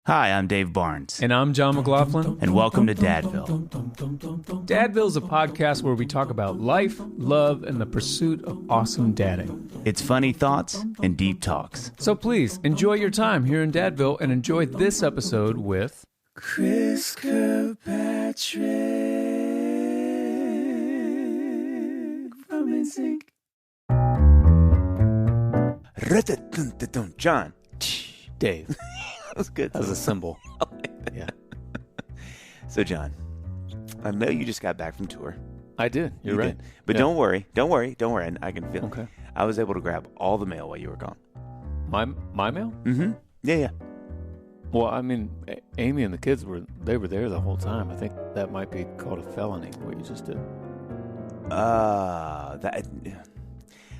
Hi, I'm Dave Barnes. And I'm John McLaughlin. And welcome to Dadville. Dadville is a podcast where we talk about life, love, and the pursuit of awesome dadding. It's funny thoughts and deep talks. So please, enjoy your time here in Dadville and enjoy this episode with... Chris Kirkpatrick from NSYNC. John. Dave. That was good. That was a symbol. Yeah. So, John, I know you just got back from tour. I did. You're right. Did. But don't worry. And I can feel it. Okay. I was able to grab all the mail while you were gone. My mail? Mm-hmm. Yeah. Well, I mean, Amy and the kids were there the whole time. I think that might be called a felony, what you just did.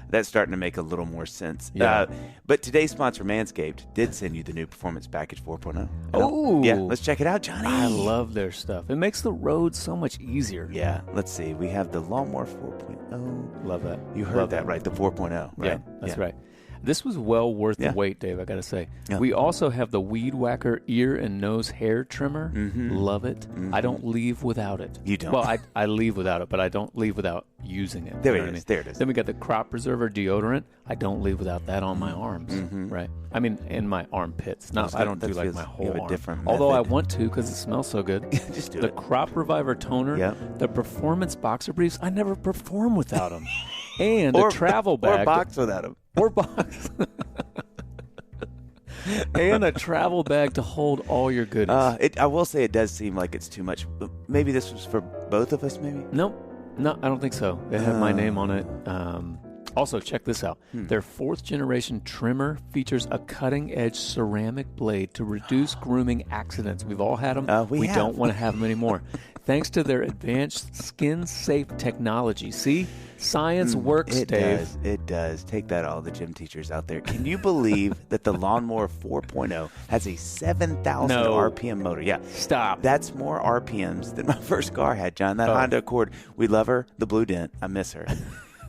That's starting to make a little more sense. Yeah. But today's sponsor, Manscaped, did send you the new Performance Package 4.0. Oh. Yeah, let's check it out, Johnny. I love their stuff. It makes the road so much easier. Yeah, let's see. We have the Lawnmower 4.0. Love that. You heard that right, the 4.0, right? Yeah, that's right. This was well worth the wait, Dave, I got to say. Yeah. We also have the Weed Whacker ear and nose hair trimmer. Mm-hmm. Love it. Mm-hmm. I don't leave without it. You don't? Well, I leave without it, but I don't leave without using it. There it is. Then we got the Crop Preserver deodorant. I don't leave without that on my arms, right? I mean, in my armpits. I don't do like my whole arm. Different although I method. want to because it smells so good. Just do the it. Crop Reviver toner, the Performance Boxer Briefs. I never perform without them. And a travel bag. Or box without them. Or box. And a travel bag to hold all your goodies. I will say it does seem like it's too much. Maybe this was for both of us, maybe? No, I don't think so. It had my name on it. Also, check this out. Their 4th generation trimmer features a cutting-edge ceramic blade to reduce grooming accidents. We've all had them. We don't want to have them anymore. Thanks to their advanced skin-safe technology. See? Science works, Dave. It does. Take that, all the gym teachers out there. Can you believe that the Lawnmower 4.0 has a 7,000 RPM motor? Yeah. Stop. That's more RPMs than my first car had, John. That Honda Accord. We love her. The Blue Dent. I miss her.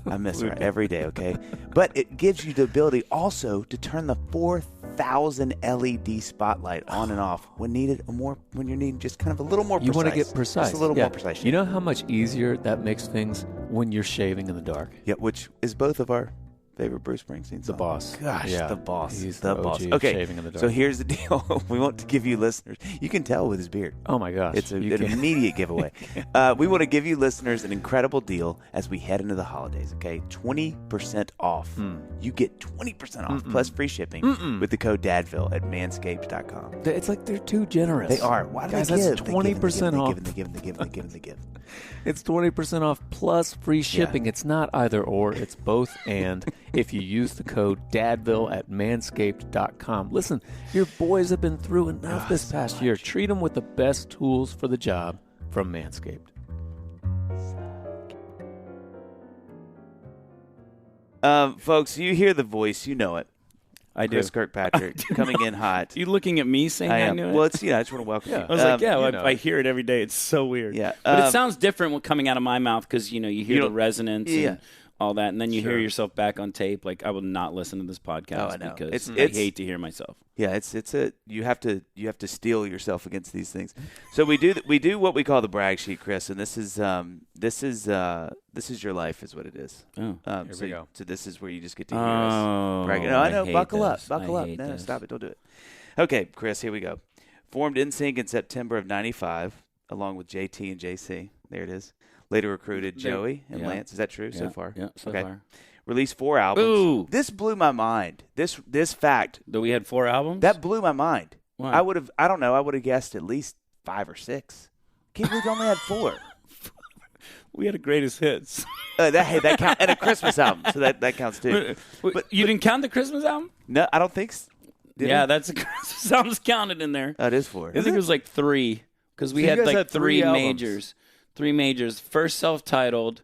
I miss her every day, okay? But it gives you the ability also to turn the 4,000 LED spotlight on and off when you're needing just kind of a little more precise. You want to get precise. Just a little more precise. You know how much easier that makes things when you're shaving in the dark? Yeah, which is both of our favorite Bruce Springsteen songs. The Boss. Gosh, yeah. The Boss. He's the OG Boss. of Okay, shaving in the dark. So here's the deal. We want to give you listeners. You can tell with his beard. Oh, my gosh. It's an immediate giveaway. We want to give you listeners an incredible deal as we head into the holidays, okay? 20% off. You get 20% off plus free shipping with the code DADVILLE at manscaped.com. It's like they're too generous. They are. Why do Guys, they give? that's 20% off. They give. It's 20% off plus free shipping. Yeah. It's not either or. It's both and if you use the code DADVILLE at manscaped.com. Listen, your boys have been through enough this past year. Treat them with the best tools for the job from Manscaped. Folks, you hear the voice. You know it. I do. Chris Kirkpatrick coming in hot. You looking at me saying I knew it? Well, it's, I just want to welcome you. I was I hear it every day. It's so weird. Yeah. But it sounds different when coming out of my mouth because, you hear the resonance and all that, and then you hear yourself back on tape. Like, I will not listen to this podcast because I hate to hear myself. Yeah, you have to steel yourself against these things. So we do what we call the brag sheet, Chris, and this is your life, is what it is. Oh, here we go. So this is where you just get to hear us bragging. No, I know. Buckle up. No, stop it. Don't do it. Okay, Chris, here we go. Formed NSYNC in September of '95, along with JT and JC. There it is. Later recruited Joey and Lance. Is that true so far? Yeah, so far. Released 4 albums. Ooh. This blew my mind. This fact. That we had 4 albums? That blew my mind. Why? I would have guessed at least 5 or 6. Can't believe we only had 4. We had a greatest hits. That count, and a Christmas album, so that counts too. But you didn't count the Christmas album? No, I don't think so. That's a Christmas album's counted in there. That is 4. I think it was like 3 because we had like 3 majors. 3 majors. First self-titled,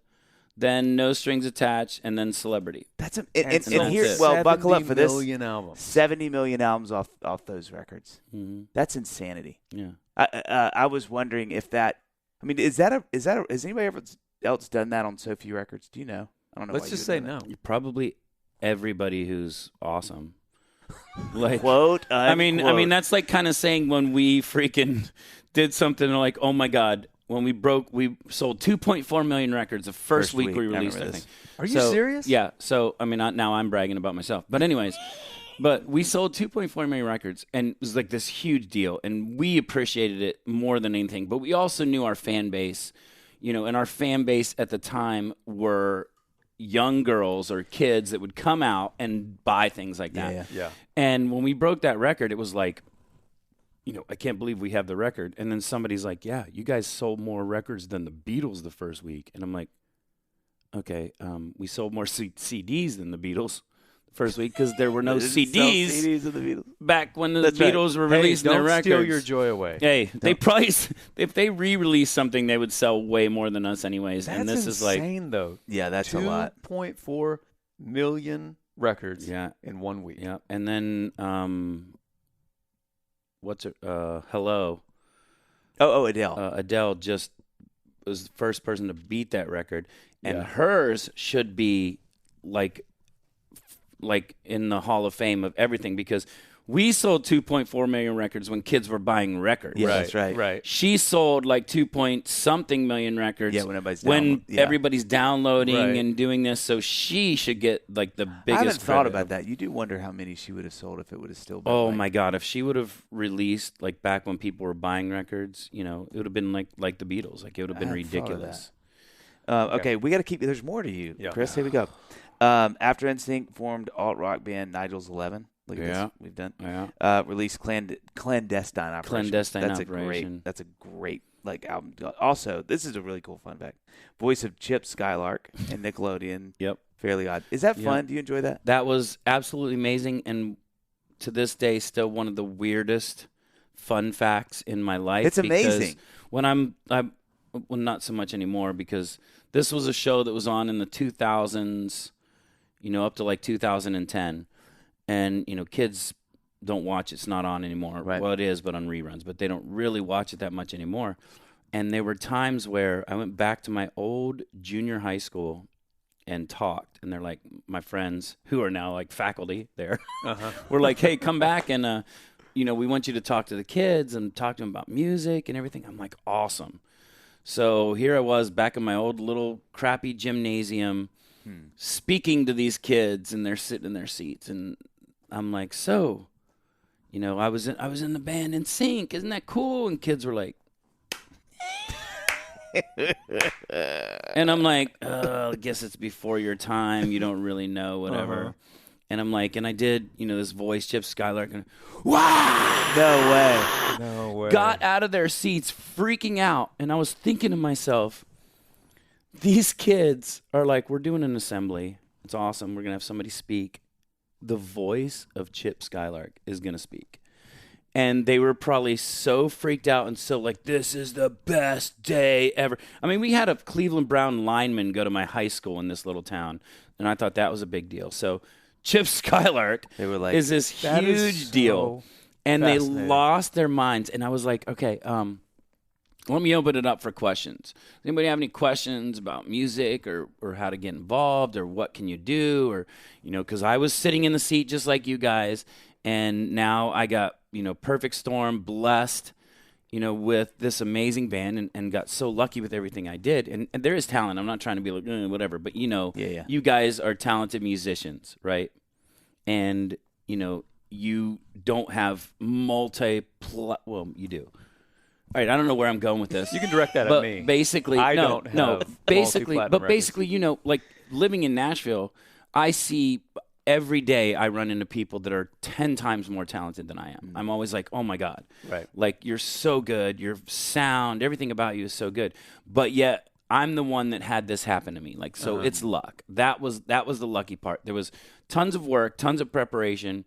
then No Strings Attached, and then Celebrity. That's and here. Well, buckle up for this. 70 million albums. 70 million albums off those records. Mm-hmm. That's insanity. Yeah. I was wondering if that. I mean, has anybody else done that on so few records? Do you know? I don't know. Let's just say no. Probably everybody who's awesome. Like, quote. I mean, that's like kind of saying when we freaking did something like, oh my God, when we sold 2.4 million records the first week we released that thing. Are you serious? Yeah. So, I mean, now I'm bragging about myself. But anyways, but we sold 2.4 million records, and it was like this huge deal, and we appreciated it more than anything. But we also knew our fan base, and our fan base at the time were young girls or kids that would come out and buy things like that. Yeah. And when we broke that record, it was like, I can't believe we have the record. And then somebody's like, yeah, you guys sold more records than the Beatles the first week. And I'm like, okay, we sold more CDs than the Beatles the first week because there were no CDs of the Beatles back when the Beatles were releasing their records. Don't steal your joy away. Hey, they probably, if they re-release something, they would sell way more than us anyways. That's and this insane, is like, though. Yeah, that's a lot. 2.4 million records in 1 week. Yeah, and then Hello. Oh, Adele. Adele just was the first person to beat that record, and hers should be like in the Hall of Fame of everything because we sold 2.4 million records when kids were buying records. Yeah, that's right. Right. She sold like 2-point-something million records. Yeah, when everybody's downloading and doing this, so she should get like the biggest. I haven't thought about that. You do wonder how many she would have sold if it would have still been. Oh my God! If she would have released like back when people were buying records, it would have been like the Beatles. Like it would have been ridiculous. Okay, we got to keep. There's more to you, Chris. Here we go. After NSYNC formed alt-rock band Nigel's 11. Look at this. We've done. Yeah. Released Clandestine Operation. Clandestine That's Operation. That's a great album. Also, this is a really cool fun fact. Voice of Chip Skylark and Nickelodeon. Yep. Fairly Odd. Is that fun? Do you enjoy that? That was absolutely amazing, and to this day, still one of the weirdest fun facts in my life. It's amazing. When well, not so much anymore because this was a show that was on in the 2000s, up to like 2010. And, kids don't watch it. It's not on anymore. Right. Well, it is, but on reruns. But they don't really watch it that much anymore. And there were times where I went back to my old junior high school and talked. And they're like, my friends, who are now like faculty there, were like, hey, come back and, we want you to talk to the kids and talk to them about music and everything. I'm like, awesome. So here I was back in my old little crappy gymnasium speaking to these kids, and they're sitting in their seats. And I'm like, so, I was in the band NSYNC. Isn't that cool? And kids were like, and I'm like, I guess it's before your time. You don't really know, whatever. And I'm like, and I did, this voice, Chip Skylark, and wow! No way. Got out of their seats freaking out. And I was thinking to myself, these kids are like, we're doing an assembly. It's awesome. We're going to have somebody speak. The voice of Chip Skylark is going to speak. And they were probably so freaked out and so like, this is the best day ever. I mean, we had a Cleveland Brown lineman go to my high school in this little town, and I thought that was a big deal. So Chip Skylark is this huge deal. And they lost their minds. And I was like, okay, let me open it up for questions. Does anybody have any questions about music or how to get involved or what can you do? Or, because I was sitting in the seat just like you guys. And now I got, perfect storm, blessed, with this amazing band and got so lucky with everything I did. And there is talent. I'm not trying to be like, whatever, but you guys are talented musicians, and, you don't have well, you do. All right, I don't know where I'm going with this. You can direct that at me. Basically, basically, like living in Nashville, I see every day I run into people that are 10 times more talented than I am. I'm always like, oh my God. Right. Like, you're so good. Your sound, everything about you is so good. But yet, I'm the one that had this happen to me. Like, so it's luck. That was the lucky part. There was tons of work, tons of preparation,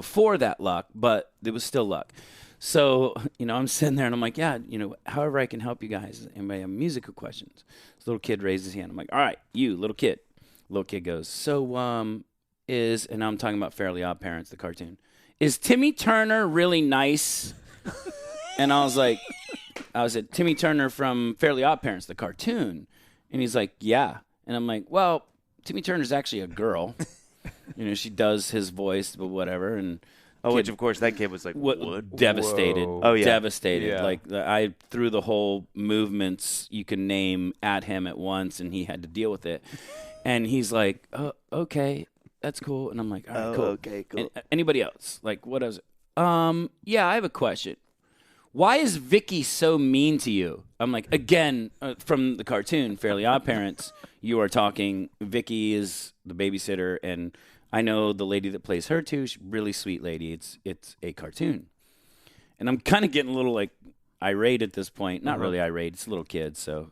for that luck, but it was still luck. So, I'm sitting there and I'm like, yeah, however I can help you guys. Anybody have musical questions? This little kid raised his hand. I'm like, all right, you, little kid. Little kid goes, so, and now I'm talking about Fairly Odd Parents, the cartoon. Is Timmy Turner really nice? And I said, Timmy Turner from Fairly Odd Parents, the cartoon. And he's like, yeah. And I'm like, well, Timmy Turner's actually a girl. she does his voice, but whatever. And which of course that kid was like devastated. Whoa. Oh, yeah. Devastated. Yeah. Like I threw the whole movements you can name at him at once, and he had to deal with it. And he's like, "Oh, okay, that's cool." And I'm like, "All right, cool. Okay, cool. Anybody else? Like, what is it? Yeah, I have a question. Why is Vicky so mean to you?" I'm like, again, from the cartoon, Fairly Odd Parents, you are talking, Vicky is the babysitter, and I know the lady that plays her too. She's a really sweet lady. It's a cartoon. And I'm kind of getting a little like irate at this point. Not really irate. It's little kids, so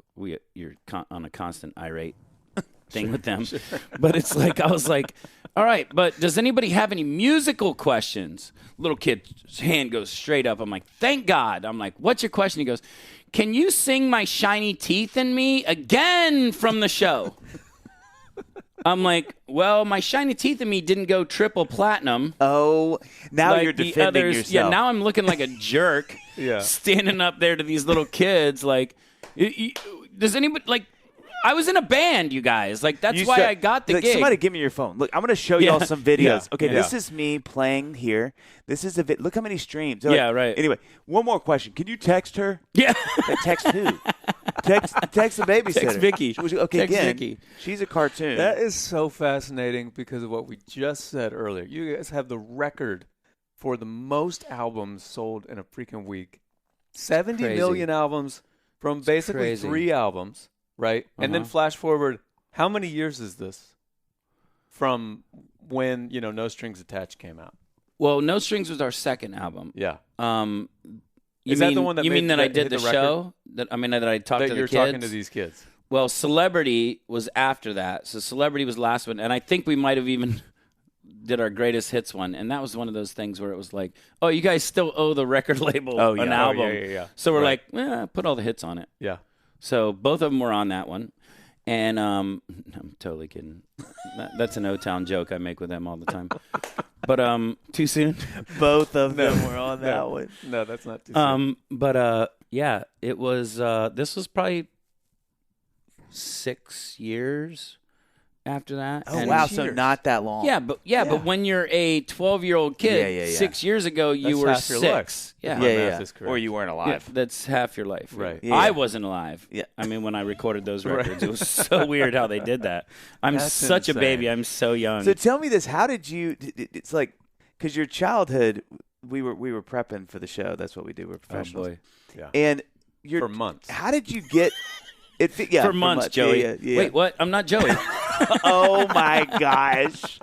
you're on a constant irate thing with them. Sure. But it's like, I was like, all right, but does anybody have any musical questions? Little kid's hand goes straight up. I'm like, thank God. I'm like, what's your question? He goes, can you sing My Shiny Teeth in Me again from the show? I'm like, well, My Shiny Teeth in Me didn't go triple platinm. Oh, now like you're defending yourself. Yeah, now I'm looking like a jerk standing up there to these little kids. Like, does anybody, like, I was in a band, you guys. Like, that's why I got the gig. Somebody give me your phone. Look, I'm going to show y'all some videos. Yeah. Okay, this is me playing here. This is look how many streams. Yeah, right. Anyway, one more question. Can you text her? Yeah. Text who? Text the babysitter. Text Vicky. Okay, Text again, Vicky. she's a cartoon. That is so fascinating because of what we just said earlier. You guys have the record for the most albums sold in a freaking week. 70 million albums from basically 3 albums, right? And then flash forward, how many years is this from when, No Strings Attached came out? Well, No Strings was our second album. Yeah. Is that the one that you mean that I did hit the record? show? That I talked That to the you're kids? talking to these kids. Well, Celebrity was after that. So Celebrity was last one. And I think we might have even did our greatest hits one. And that was one of those things where it was like, oh, you guys still owe the record label an album. Yeah. So we're like, put all the hits on it. Yeah. So both of them were on that one. And I'm totally kidding. That's an O-Town joke I make with them all the time. But too soon? Both of them were on that one. No, that's not too soon. But yeah, it was. This was probably 6 years after that. Oh, wow, so not that long. Yeah, but when you're a 12-year-old kid, 6 years ago you were half your 6. life. Yeah, Yeah. Or you weren't alive. Yeah, that's half your life. Right. Yeah. I wasn't alive. Yeah. I mean, when I recorded those records, it was so weird how they did that. I'm That's such insane. a baby. I'm so young. So tell me this: how did you? It's like because your childhood, we were prepping for the show. That's what we do. We're professionals. Oh boy. Yeah. And For months. How did you get it? For months, Joey. Yeah. Wait, what? I'm not Joey. Oh my gosh!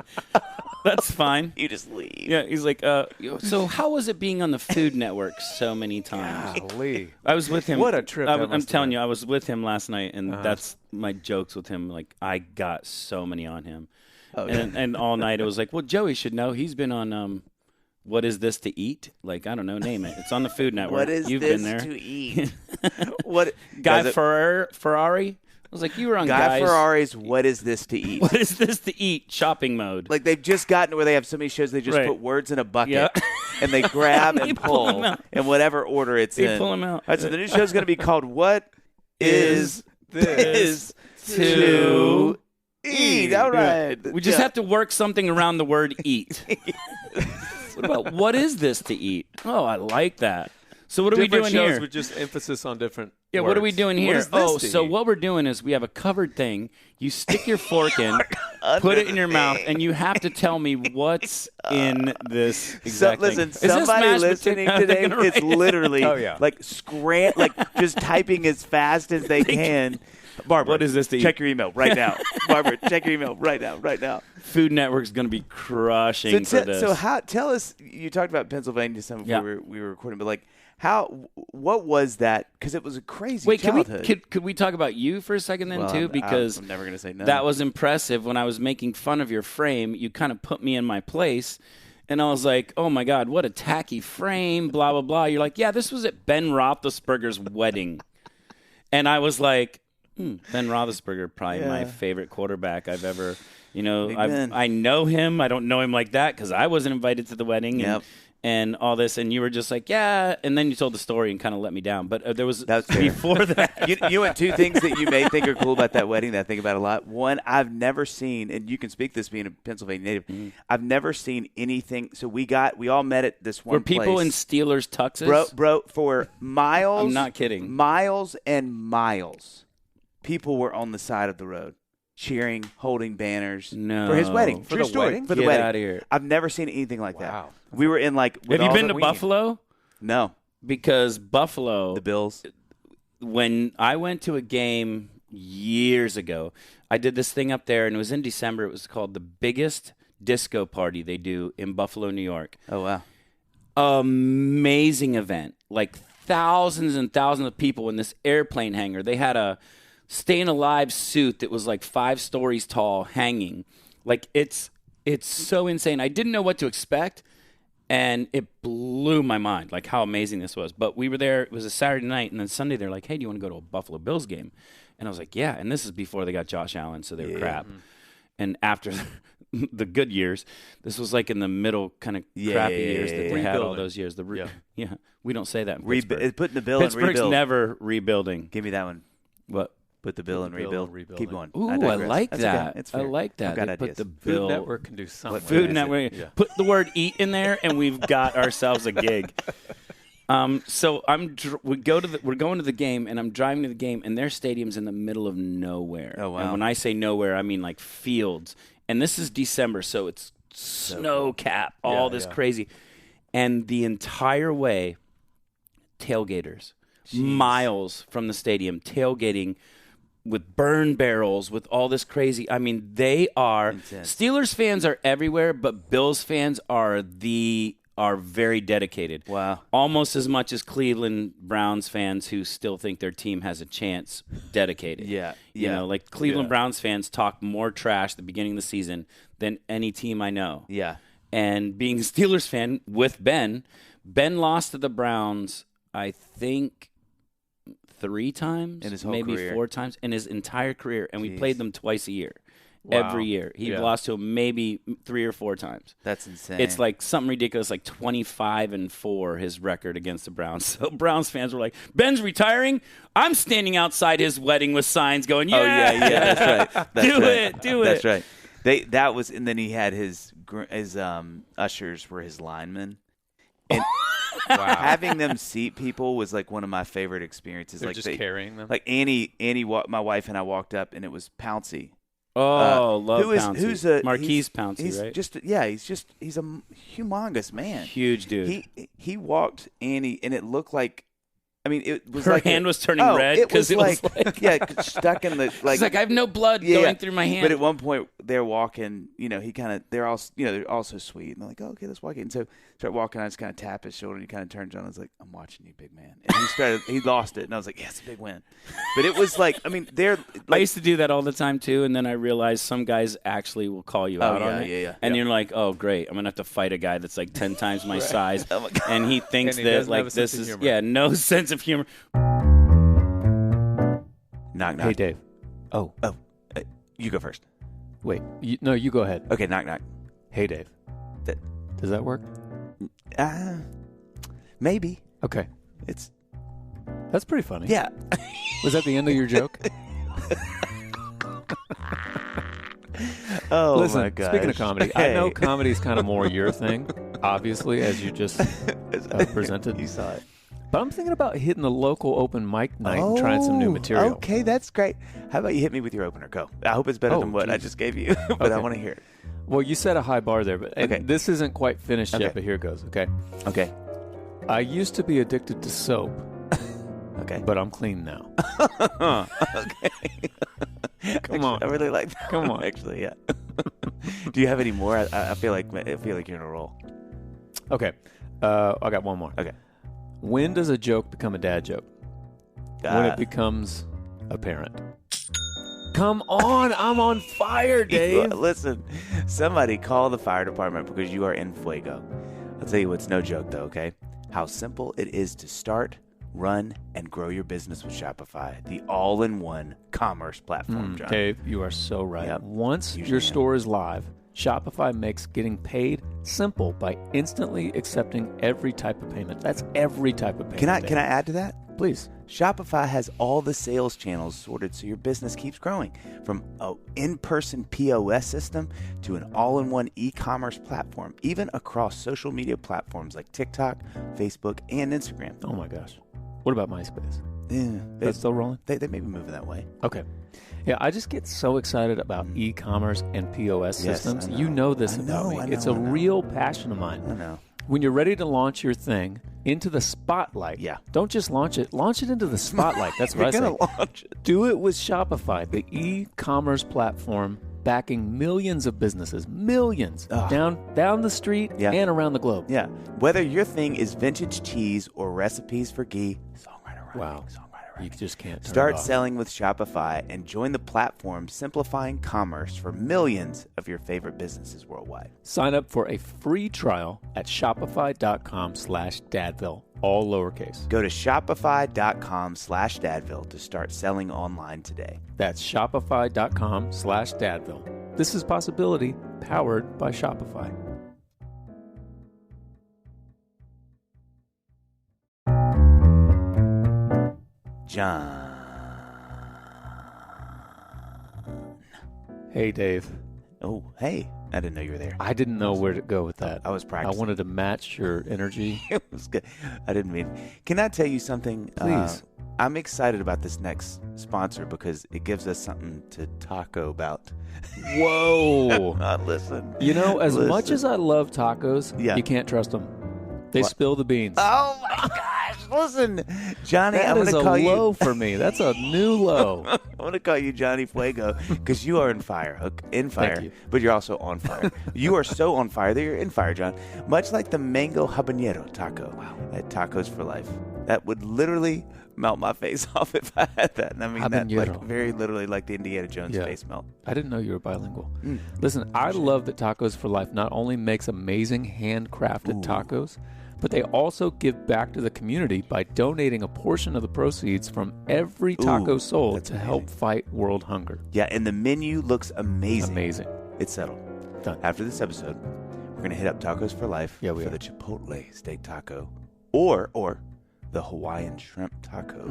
That's fine. You just leave. Yeah, he's like, so how was it being on the Food Network so many times? Golly. I was with him. What a trip that I'm must have telling been. you, I was with him last night, and that's my jokes with him. Like, I got so many on him. Oh, and all night it was like, well, Joey should know. He's been on What Is This to Eat? Like, I don't know, name it. It's on the Food Network. What is You've this been there. to eat? What Guy Ferrari? I was like, you were on Guy Guys. Ferrari's What Is This to Eat? What is this to eat? Shopping mode. Like they've just gotten to where they have so many shows they just Right. put words in a bucket Yeah. and they grab They and pull 'em pull out. in whatever order it's They in. pull 'em out. All right, so the new show's going to be called What Is this to Eat? All right. We just have to work something around the word eat. What about what is this to eat? Oh, I like that. So what are we Different doing shows here? with just emphasis on different Yeah, words. what are we doing What here? is this to So eat? what we're doing is we have a covered thing. You stick your fork in, put it in your mouth, and you have to tell me what's in this exact thing. Listen, Is this somebody mashed listening potato? today They're gonna is write it. literally Oh, yeah. like just typing as fast as they can. Barbara, What is this to eat? check your email right now. Barbara, check your email right now. Food Network's going to be crushing for this. So tell us, you talked about Pennsylvania some before we were recording, but like what was that? Because it was a crazy childhood. Could we talk about you for a second then Well, too? Because I'm never going to say no. that was impressive. When I was making fun of your frame, you kind of put me in my place. And I was like, oh, my God, what a tacky frame, blah, blah, blah. You're like, yeah, this was at Ben Roethlisberger's wedding. And I was like, Ben Roethlisberger, probably my favorite quarterback I've ever, Ben. I know him. I don't know him like that because I wasn't invited to the wedding. Yep. and all this, and you were just like, yeah, and then you told the story and kind of let me down. But there was That's before that. You want two things that you may think are cool about that wedding that I think about a lot. One, I've never seen, and you can speak this being a Pennsylvania native, I've never seen anything. So we all met at this one place. Were people in Steelers tuxes? Bro, for miles. I'm not kidding. Miles and miles, people were on the side of the road, cheering, holding banners for his wedding. For the wedding? For the Get wedding. out of here. I've never seen anything like that. Wow. We were in like. Have you been to Buffalo? No. Because Buffalo, The Bills. when I went to a game years ago, I did this thing up there, and it was in December. It was called the biggest disco party they do in Buffalo, New York. Oh, wow. Amazing event. Like thousands and thousands of people in this airplane hangar. They had a Staying Alive suit that was like 5 stories tall hanging. Like it's so insane. I didn't know what to expect, and it blew my mind, like how amazing this was. But we were there. It was a Saturday night, and then Sunday they're like, hey, do you want to go to a Buffalo Bills game? And I was like, yeah. And this is before they got Josh Allen, so they were crap. And after the good years, this was like in the middle kind of crappy years that they had all those years. Yeah, we don't say that in Pittsburgh. Putting the bill in Pittsburgh's rebuild. never rebuilding. Give me that one. What? Put the bill in rebuild. Keep going. Ooh, I like that. I like that. I've got They ideas. put the Food bill. Network can do something. Food Network. Yeah. Put the word "eat" in there, and we've got ourselves a gig. So we're going to the game, and I'm driving to the game, and their stadium's in the middle of nowhere. Oh, wow. And when I say nowhere, I mean like fields. And this is December, so it's snow cap, all this crazy. And the entire way, tailgaters, miles from the stadium, tailgating with burn barrels, with all this crazy. I mean, they are intense. Steelers fans are everywhere, but Bills fans are very dedicated. Wow. Almost as much as Cleveland Browns fans who still think their team has a chance, dedicated. Yeah. You know, like Cleveland Browns fans talk more trash at the beginning of the season than any team I know. Yeah. And being a Steelers fan with Ben lost to the Browns, I think, 3 times, in his whole maybe career. 4 times in his entire career, and we played them twice a year. Wow. Every year. He lost to him maybe 3 or 4 times. That's insane. It's like something ridiculous, like 25-4 his record against the Browns. So Browns fans were like, Ben's retiring. I'm standing outside his wedding with signs going, yeah. Oh, yeah, that's right. Do it. That's right. And then he had his ushers were his linemen. And having them seat people was like one of my favorite experiences. They're just carrying them. Like Annie, my wife and I walked up, and it was Pouncey. Oh, love Pouncey. Who's Marquise Pouncey, he's right? He's a humongous man. Huge dude. He walked Annie, and it looked like, I mean, it was Her like hand was turning red because it was like stuck in the like. It's like I have no blood going through my hand. But at one point they're walking, they're all so sweet, and they're like, oh, okay, let's walk in. So start walking, I just kind of tap his shoulder, and he kind of turns on. I was like, I'm watching you, big man. And he lost it, and I was like, yeah, it's a big win. But it was like, I mean, they're. I used to do that all the time too, and then I realized some guys actually will call you out on it. And you're like, oh, great, I'm gonna have to fight a guy that's like 10 times my size, and he thinks that like this is no sense of humor. Knock, knock. Hey, Dave. Oh, you go first. Wait. You go ahead. Okay, knock, knock. Hey, Dave. Does that work? Maybe. Okay. That's pretty funny. Yeah. Was that the end of your joke? Oh, listen, my gosh. Speaking of comedy, I know comedy's kind of more your thing, obviously, as you just presented. You saw it. But I'm thinking about hitting the local open mic night and trying some new material. Okay, that's great. How about you hit me with your opener? Go. I hope it's better than what I just gave you, but I want to hear it. Well, you set a high bar there, but this isn't quite finished yet, but here it goes, okay? Okay. I used to be addicted to soap. Okay. But I'm clean now. Okay. Come on. I really like that. Come on. Actually, yeah. Do you have any more? I feel like you're in a roll. Okay. I got one more. Okay. When does a joke become a dad joke? When it becomes apparent. Come on, I'm on fire, Dave. Listen, somebody call the fire department because you are in fuego. I'll tell you what's no joke, though, okay? How simple it is to start, run, and grow your business with Shopify, the all-in-one commerce platform, John. Dave, you are so right. Yep. Once Usually your store is live, Shopify makes getting paid simple by instantly accepting every type of payment. That's every type of payment. Can I add to that? Please. Shopify has all the sales channels sorted so your business keeps growing. From an in-person POS system to an all-in-one e-commerce platform, even across social media platforms like TikTok, Facebook, and Instagram. Oh my gosh. What about MySpace? Yeah, That's still rolling? They may be moving that way. Okay. Yeah, I just get so excited about e-commerce and POS systems. You know this about me. It's a real passion of mine. I know. When you're ready to launch your thing into the spotlight, don't just launch it into the spotlight. That's what I say. You're going to launch it. Do it with Shopify, the e-commerce platform backing millions of businesses, down the street and around the globe. Yeah. Whether your thing is vintage cheese or recipes for ghee, songwriter writing. You just can't Start selling with Shopify and join the platform simplifying commerce for millions of your favorite businesses worldwide. Sign up for a free trial at shopify.com/Dadville, all lowercase. Go to shopify.com/Dadville to start selling online today. That's shopify.com/Dadville. This is Possibility, powered by Shopify. John. Hey, Dave. Oh, hey. I didn't know you were there. I didn't know where to go with that. I was practicing. I wanted to match your energy. It was good. I didn't mean. Can I tell you something? Please. I'm excited about this next sponsor because it gives us something to taco about. Whoa. Listen. You know, as much as I love tacos, you can't trust them. They spill the beans. Oh, my gosh. Listen, Johnny, I'm going to call you. That is a low for me. That's a new low. I'm going to call you Johnny Fuego because you are in fire. Thank you. But you're also on fire. You are so on fire that you're in fire, John. Much like the mango habanero taco at Tacos for Life. That would literally melt my face off if I had that. And I mean that like very literally like the Indiana Jones face melt. I didn't know you were bilingual. Listen, I love that Tacos for Life not only makes amazing handcrafted tacos, but they also give back to the community by donating a portion of the proceeds from every taco sold to help fight world hunger. Yeah, and the menu looks amazing. Amazing. It's settled. Done. After this episode, we're going to hit up Tacos for Life for the Chipotle steak taco or the Hawaiian shrimp taco.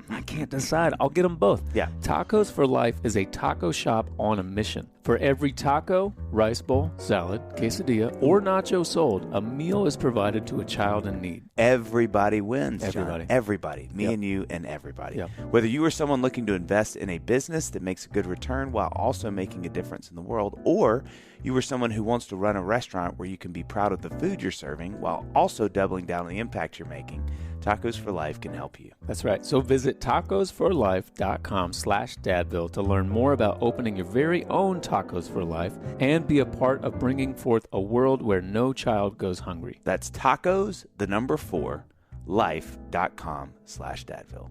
I can't decide. I'll get them both. Yeah. Tacos for Life is a taco shop on a mission. For every taco, rice bowl, salad, quesadilla, or nacho sold, a meal is provided to a child in need. Everybody wins, Everybody. John. Everybody. Me and you and everybody. Yep. Whether you are someone looking to invest in a business that makes a good return while also making a difference in the world, or you are someone who wants to run a restaurant where you can be proud of the food you're serving while also doubling down on the impact you're making, Tacos for Life can help you. That's right. So visit tacosforlife.com/Dadville to learn more about opening your very own Tacos for Life and be a part of bringing forth a world where no child goes hungry. That's tacos, the number 4, life.com/Dadville.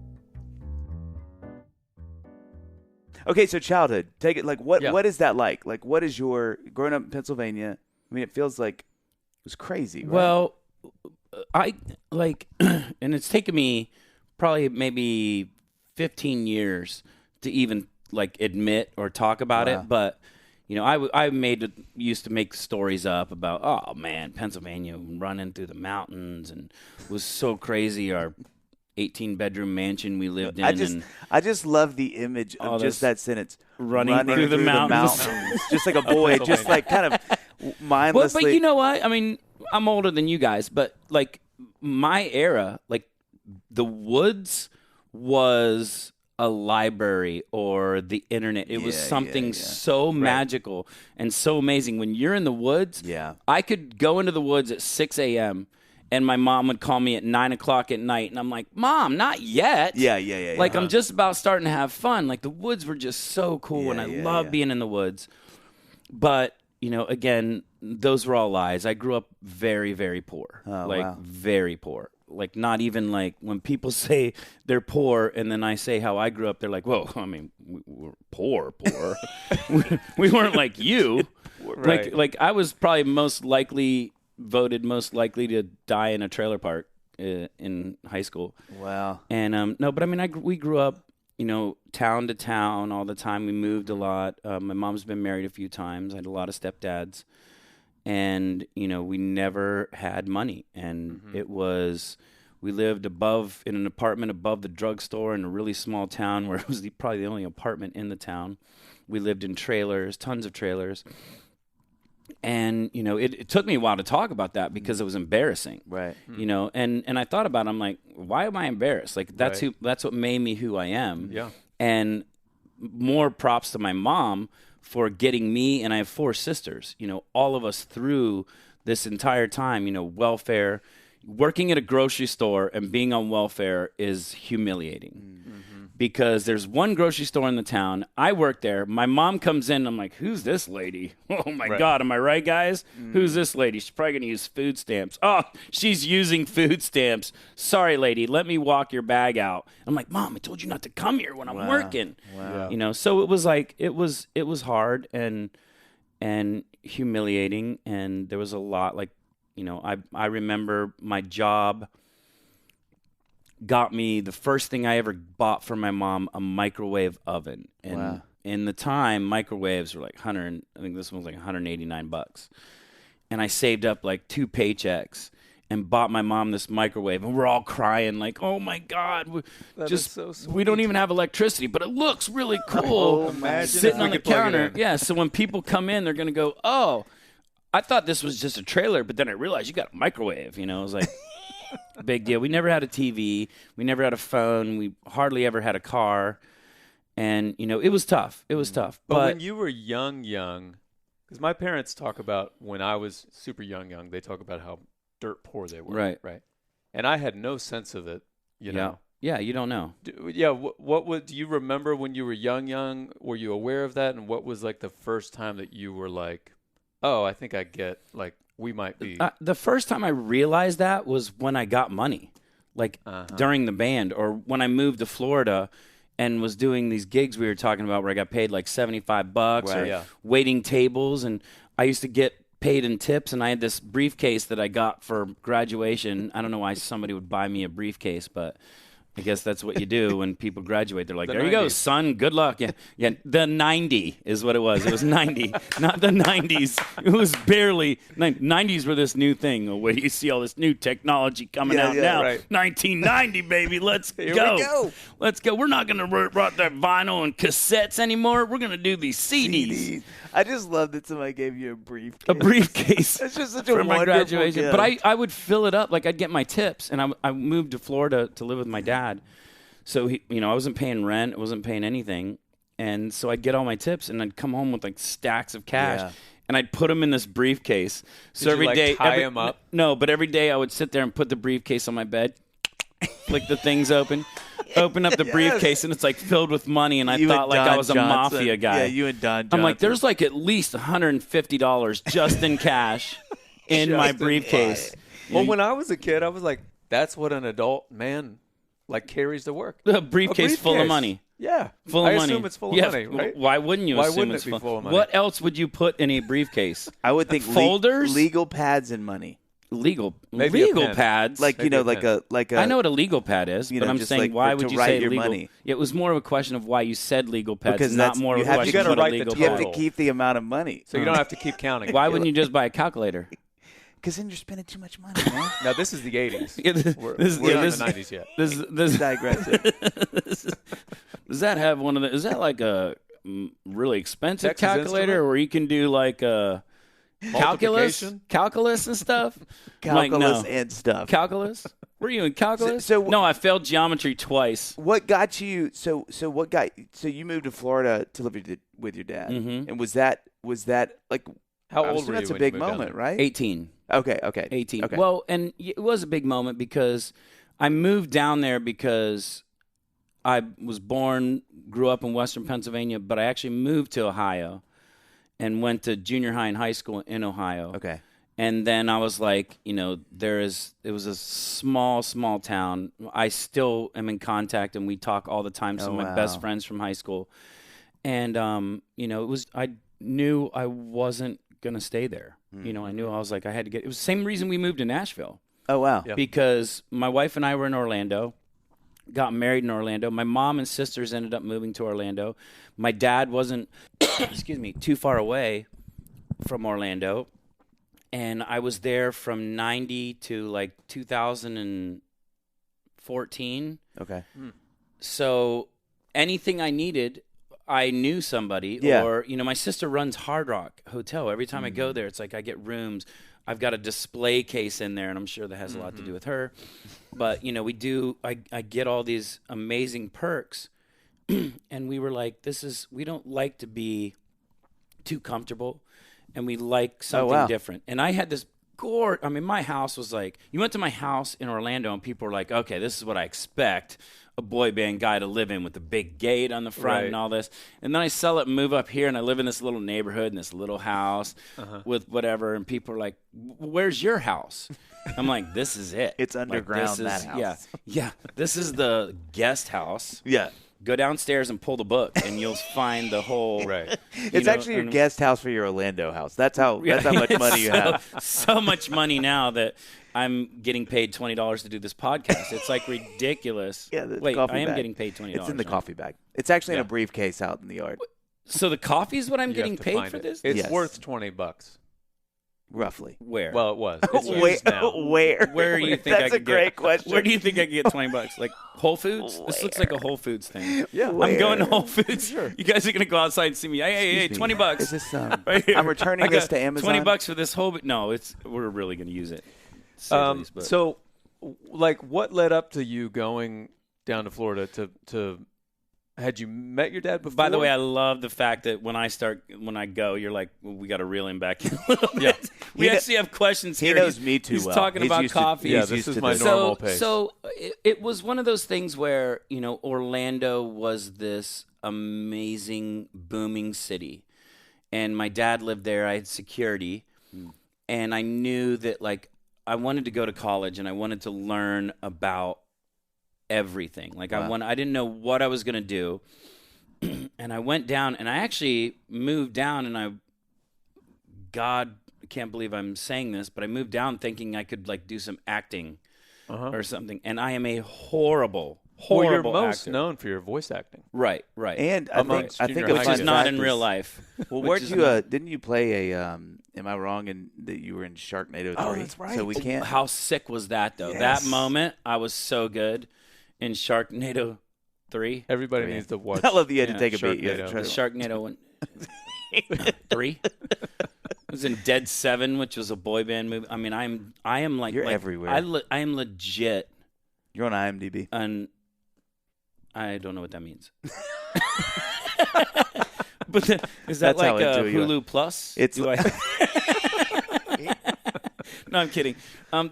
Okay, so childhood. Take it. Like, what is that like? Like, what is your growing up in Pennsylvania? I mean, it feels like it was crazy, right? Well, I like, and it's taken me probably maybe 15 years to even like admit or talk about it. But you know, I used to make stories up about, oh man, Pennsylvania running through the mountains and was so crazy. Our 18-bedroom mansion we lived in. I just love the image of just that sentence. Running through the mountains. Just like a boy, just like kind of mindlessly. But you know what? I mean, I'm older than you guys, but like my era, like the woods was a library or the internet. It was something so magical and so amazing. When you're in the woods, I could go into the woods at 6 a.m., and my mom would call me at 9 o'clock at night, and I'm like, Mom, not yet. Yeah. Like, I'm just about starting to have fun. Like, the woods were just so cool, and I love being in the woods. But, you know, again, those were all lies. I grew up very, very poor. Very poor. Like, not even like when people say they're poor, and then I say how I grew up, they're like, whoa, I mean, we were poor. we weren't like you. Right. Like I was probably voted most likely to die in a trailer park in high school. Wow. And no, but I mean, we grew up town to town all the time. We moved a lot. My mom's been married a few times. I had a lot of stepdads. And, we never had money. And we lived in an apartment above the drugstore in a really small town where it was probably the only apartment in the town. We lived in trailers, tons of trailers. And, it took me a while to talk about that because it was embarrassing. Right. And I thought about it. I'm like, why am I embarrassed? Like, that's what made me who I am. Yeah. And more props to my mom for getting me, and I have 4 sisters, all of us through this entire time, welfare. Working at a grocery store and being on welfare is humiliating because there's one grocery store in the town. I work there. My mom comes in. I'm like, who's this lady? Oh, my God. Am I right, guys? Who's this lady? She's probably going to use food stamps. Oh, she's using food stamps. Sorry, lady. Let me walk your bag out. I'm like, Mom, I told you not to come here when I'm working. Wow. So it was like it was hard and humiliating, and there was a lot like, I remember my job got me the first thing I ever bought for my mom, a microwave oven. And in the time, microwaves were like I think this one was like $189. And I saved up like 2 paychecks and bought my mom this microwave. And we're all crying like, oh, my God. We don't even have electricity, but it looks really cool. Sitting on the counter. Yeah, so when people come in, they're going to go, oh, I thought this was just a trailer, but then I realized you got a microwave. It was like big deal. We never had a TV. We never had a phone. We hardly ever had a car. And, it was tough. It was tough. But when you were young, because my parents talk about when I was super young, they talk about how dirt poor they were. Right. And I had no sense of it, know. Yeah, you don't know. What do you remember when you were young? Were you aware of that? And what was like the first time that you were like, oh, I think I get, like, we might be. The first time I realized that was when I got money, like during the band, or when I moved to Florida and was doing these gigs we were talking about where I got paid like $75 or waiting tables. And I used to get paid in tips, and I had this briefcase that I got for graduation. I don't know why somebody would buy me a briefcase, but I guess that's what you do when people graduate. They're like, there 90s. You go, son. Good luck. Yeah. The 90 is what it was. It was 90, not the 90s. It was barely 90s were this new thing. Where you see all this new technology coming out now. Right. 1990, baby. Let's go. Here we go. Let's go. We're not going to rock that vinyl and cassettes anymore. We're going to do these CDs. I just love that somebody gave you a briefcase. A briefcase. That's just such a for my graduation. Gift. But I would fill it up. Like I'd get my tips, and I moved to Florida to live with my dad. So I wasn't paying rent, I wasn't paying anything, and so I'd get all my tips, and I'd come home with like stacks of cash, and I'd put them in this briefcase. So Did every you, day, tie them up? No, but every day I would sit there and put the briefcase on my bed, flick the things open, open up the briefcase, and it's like filled with money, and I thought like I was a mafia guy. Yeah, you and Don Johnson. I'm like, there's like at least $150 just in cash in my briefcase. Well, when I was a kid, I was like, that's what an adult man like carries to work. A briefcase full of money. Yeah. Full of money. I assume it's full of money, right? Why wouldn't you assume it's full of money? What else would you put in a briefcase? I would think folders, legal pads, and money. Legal pads. Like maybe like a. I know what a legal pad is, but I'm saying like why would you say legal? Money. It was more of a question of why you said legal pads, because not more of a question of what a legal pad. You have to keep the amount of money, so you don't have to keep counting. Why wouldn't you just buy a calculator? Because then you're spending too much money, man. Now, this is the 80s. We're not in the 90s yet. This digressive. Does that have one of the – is that like a really expensive Texas calculator where you can do like a calculus and stuff? And stuff. Calculus? Were you in calculus? No, I failed geometry twice. What got you so you moved to Florida to live with your dad. Mm-hmm. And was that like – How old were you? That's a big moment, right? 18. Okay. 18. Okay. Well, and it was a big moment because I moved down there because I was grew up in Western Pennsylvania, but I actually moved to Ohio and went to junior high and high school in Ohio. Okay. And then I was like, it was a small town. I still am in contact, and we talk all the time. Some of my best friends from high school. And, I knew I wasn't going to stay there. I knew I was like, I had to get – it was the same reason we moved to Nashville. Oh, wow. Yeah. Because my wife and I were in Orlando. got married in Orlando. My mom and sisters ended up moving to Orlando. My dad wasn't, too far away from Orlando. And I was there from 90 to like 2014. Okay. So anything I needed, I knew somebody. Yeah. Or, my sister runs Hard Rock Hotel. Every time I go there, it's like I get rooms. I've got a display case in there, and I'm sure that has a lot to do with her. But, I get all these amazing perks. And we were like, we don't like to be too comfortable, and we like something different. And I had this my house was like, you went to my house in Orlando, and people were like, okay, this is what I expect a boy band guy to live in, with a big gate on the front and all this. And then I sell it and move up here, and I live in this little neighborhood in this little house with whatever. And people are like, where's your house? I'm like, this is it. It's underground, that house. Yeah. This is the guest house. Yeah. Go downstairs and pull the book, and you'll find the whole. Right. It's actually your guest house for your Orlando house. That's how much money you have. So much money now that I'm getting paid $20 to do this podcast. It's like ridiculous. Yeah, wait, I am bag. getting paid $20. It's in the coffee bag. It's actually in a briefcase out in the yard. So the coffee is what I'm getting paid for this? It's worth $20. Roughly. Where? Well, it was. It's used now. Where? Where do you think That's I could a great question. Where do you think I could get $20? Like Whole Foods? This looks like a Whole Foods thing. Yeah. I'm going to Whole Foods. Sure. You guys are going to go outside and see me. Hey, $20. Is this right here. I'm returning this to Amazon. $20 for this whole. No, we're really going to use it. So, like, what led up to you going down to Florida to had you met your dad before? By the way, I love the fact that when I go, you're like, well, we got to reel him back in a little bit. We actually have questions here. He knows me too well. He's talking about coffee. Yeah, this is my normal pace. So it was one of those things where, Orlando was this amazing, booming city. And my dad lived there. I had security. And I knew that, like, I wanted to go to college, and I wanted to learn about everything. Like, I didn't know what I was going to do. And I went down, and I actually moved down, and God, I can't believe I'm saying this, but I moved down thinking I could, like, do some acting or something. And I am a horrible you're most known for your voice acting. Right. And I think which is not in real life. Well, didn't you play am I wrong in that you were in Sharknado 3? Oh, that's right. So we can't. How sick was that, though? Yes. That moment, I was so good in Sharknado 3. Everybody needs to watch. I love that you had to take a beat. Sharknado. The Sharknado one. 3. I was in Dead 7, which was a boy band movie. I mean, I am like you're like, everywhere. I am legit. You're on IMDb. I don't know what that means. But is that like a Hulu Plus? It's. No, I'm kidding. I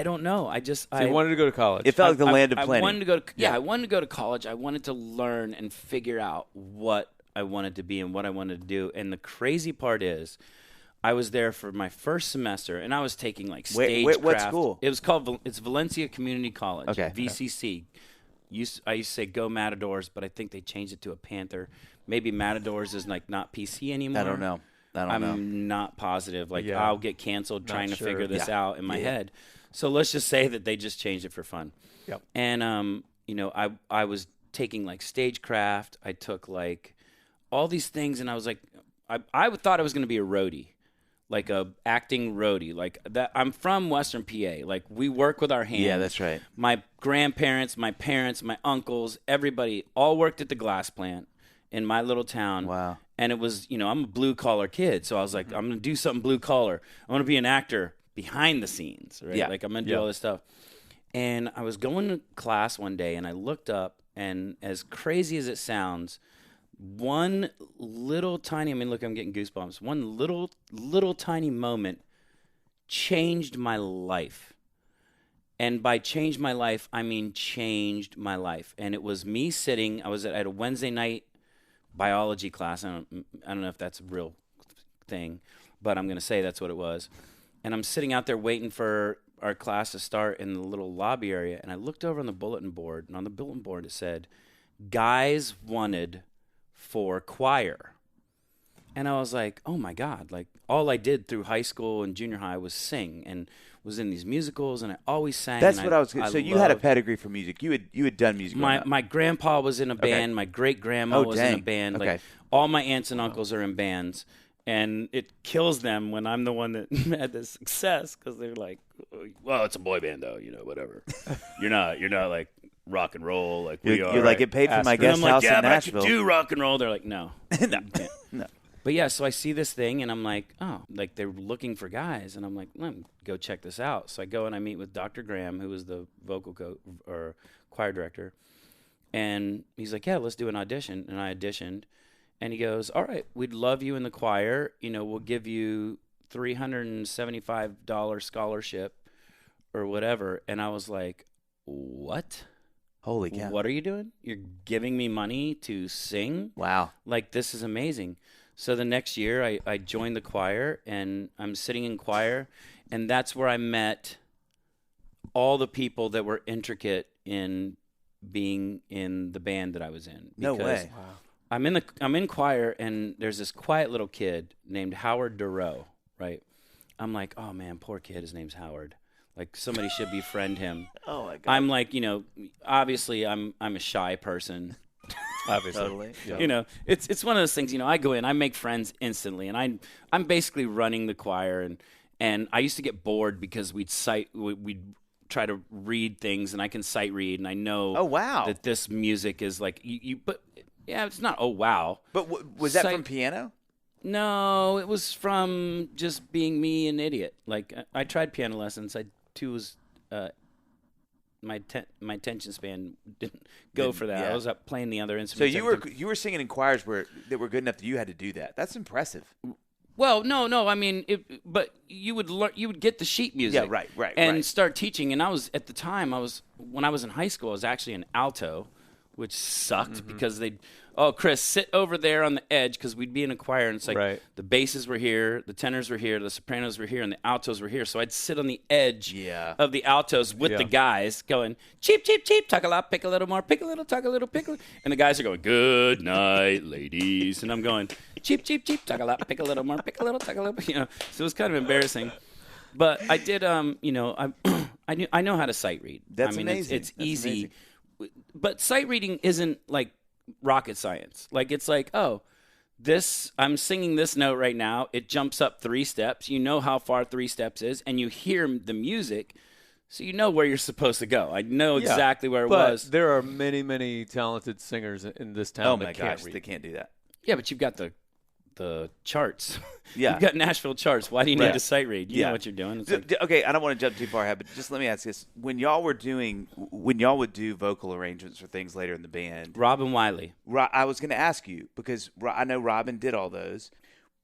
don't know. So you wanted to go to college. It felt like the land of plenty. I wanted to go to I wanted to go to college. I wanted to learn and figure out what I wanted to be and what I wanted to do. And the crazy part is, I was there for my first semester, and I was taking like stagecraft. What school? It was called Valencia Community College. Okay. VCC. I used to say Go Matadors, but I think they changed it to a Panther. Maybe Matadors is like not PC anymore. I don't know. I'm not positive. Like, I'll get canceled trying to figure this out in my head. So let's just say that they just changed it for fun. Yep. And I was taking like stagecraft. I took like all these things, and I was like, I thought I was going to be a roadie. Like a acting roadie, like that. I'm from Western PA. Like, we work with our hands. Yeah, that's right. My grandparents, my parents, my uncles, everybody all worked at the glass plant in my little town. Wow. And it was, I'm a blue collar kid, so I was like, I'm gonna do something blue collar. I want to be an actor behind the scenes, right? Yeah. Like, I'm gonna do all this stuff. And I was going to class one day, and I looked up, and as crazy as it sounds, one little tiny, look, I'm getting goosebumps. One little tiny moment changed my life. And by changed my life, I mean changed my life. And it was me sitting, I had a Wednesday night biology class. I don't know if that's a real thing, but I'm going to say that's what it was. And I'm sitting out there waiting for our class to start in the little lobby area. And I looked over on the bulletin board, and on the bulletin board it said, guys wanted for choir. And I was like, oh my God, like all I did through high school and junior high was sing and was in these musicals, and I always sang. That's what I was going to say. So you had a pedigree for music. You had done music. My grandpa was in a band. My great grandma was in a band. Okay. Like all my aunts and uncles are in bands. And it kills them when I'm the one that had this success because they're like, well, it's a boy band though, whatever. You're not like rock and roll like we are. You're like, get paid for my guest house in Nashville. I can do rock and roll. They're like, no. No. But yeah, so I see this thing and I'm like, oh, like they're looking for guys. And I'm like, let me go check this out. So I go and I meet with Dr. Graham, who was the vocal coach or choir director. And he's like, yeah, let's do an audition. And I auditioned. And he goes, all right, we'd love you in the choir. We'll give you $375 scholarship or whatever. And I was like, what? Holy cow. What are you doing? You're giving me money to sing? Wow. Like, this is amazing. So the next year I joined the choir, and I'm sitting in choir. And that's where I met all the people that were intricate in being in the band that I was in. No way. Wow. I'm in choir, and there's this quiet little kid named Howard Durow, right? I'm like, oh man, poor kid. His name's Howard. Like somebody should befriend him. Oh my God. I'm like, obviously I'm a shy person. Obviously, Totally. Yeah. It's one of those things. I go in, I make friends instantly, and I'm basically running the choir, and I used to get bored because we'd try to read things, and I can sight read, and I know. Oh wow. That this music is like but. Yeah, it's not, oh, wow. But was that from piano? No, it was from just being me, an idiot. Like, I tried piano lessons. I, too, was my attention span didn't go for that. Yeah. I was up playing the other instruments. So you were singing in choirs that were good enough that you had to do that. That's impressive. Well, no. I mean, but you would learn. You would get the sheet music. Yeah, right. And start teaching. And I was, at the time, when I was in high school, I was actually an alto, which sucked because Chris, sit over there on the edge, because we'd be in a choir, and it's like the basses were here, the tenors were here, the sopranos were here, and the altos were here. So I'd sit on the edge of the altos with the guys going, cheep, cheep, cheep, talk a lot, pick a little more, pick a little, talk a little, pick a little. And the guys are going, good night, ladies. And I'm going, cheep, cheep, cheep, talk a lot, pick a little more, pick a little, talk a little. So it was kind of embarrassing. But I did, I know how to sight read. That's amazing. It's easy. Amazing. But sight reading isn't like rocket science. Like, it's like, I'm singing this note right now. It jumps up 3 steps. You know how far 3 steps is, and you hear the music, so you know where you're supposed to go. I know exactly where it was. There are many, many talented singers in this town. Oh my gosh, they can't do that. Yeah, but you've got the charts. Yeah. You've got Nashville charts. Why do you need to sight read? You know what you're doing. It's like, okay, I don't want to jump too far ahead, but just let me ask this. When y'all would do vocal arrangements for things later in the band. Robin Wiley. I was going to ask you, because I know Robin did all those.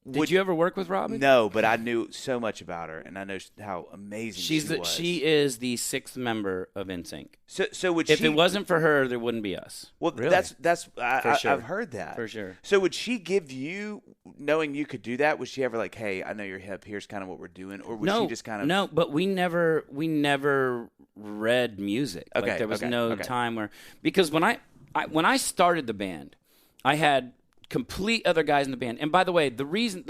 Did you ever work with Robin? No, but I knew so much about her, and I know how amazing she was. She is the 6th member of NSYNC. So would if it wasn't for her, there wouldn't be us. Well, really? I've heard that for sure. So would she give you, knowing you could do that? Was she ever like, "Hey, I know you're hip. Here's kind of what we're doing," or was she just kind of? No, but we never read music. Okay, like there was no time where, because when I started the band, I had complete other guys in the band. And by the way,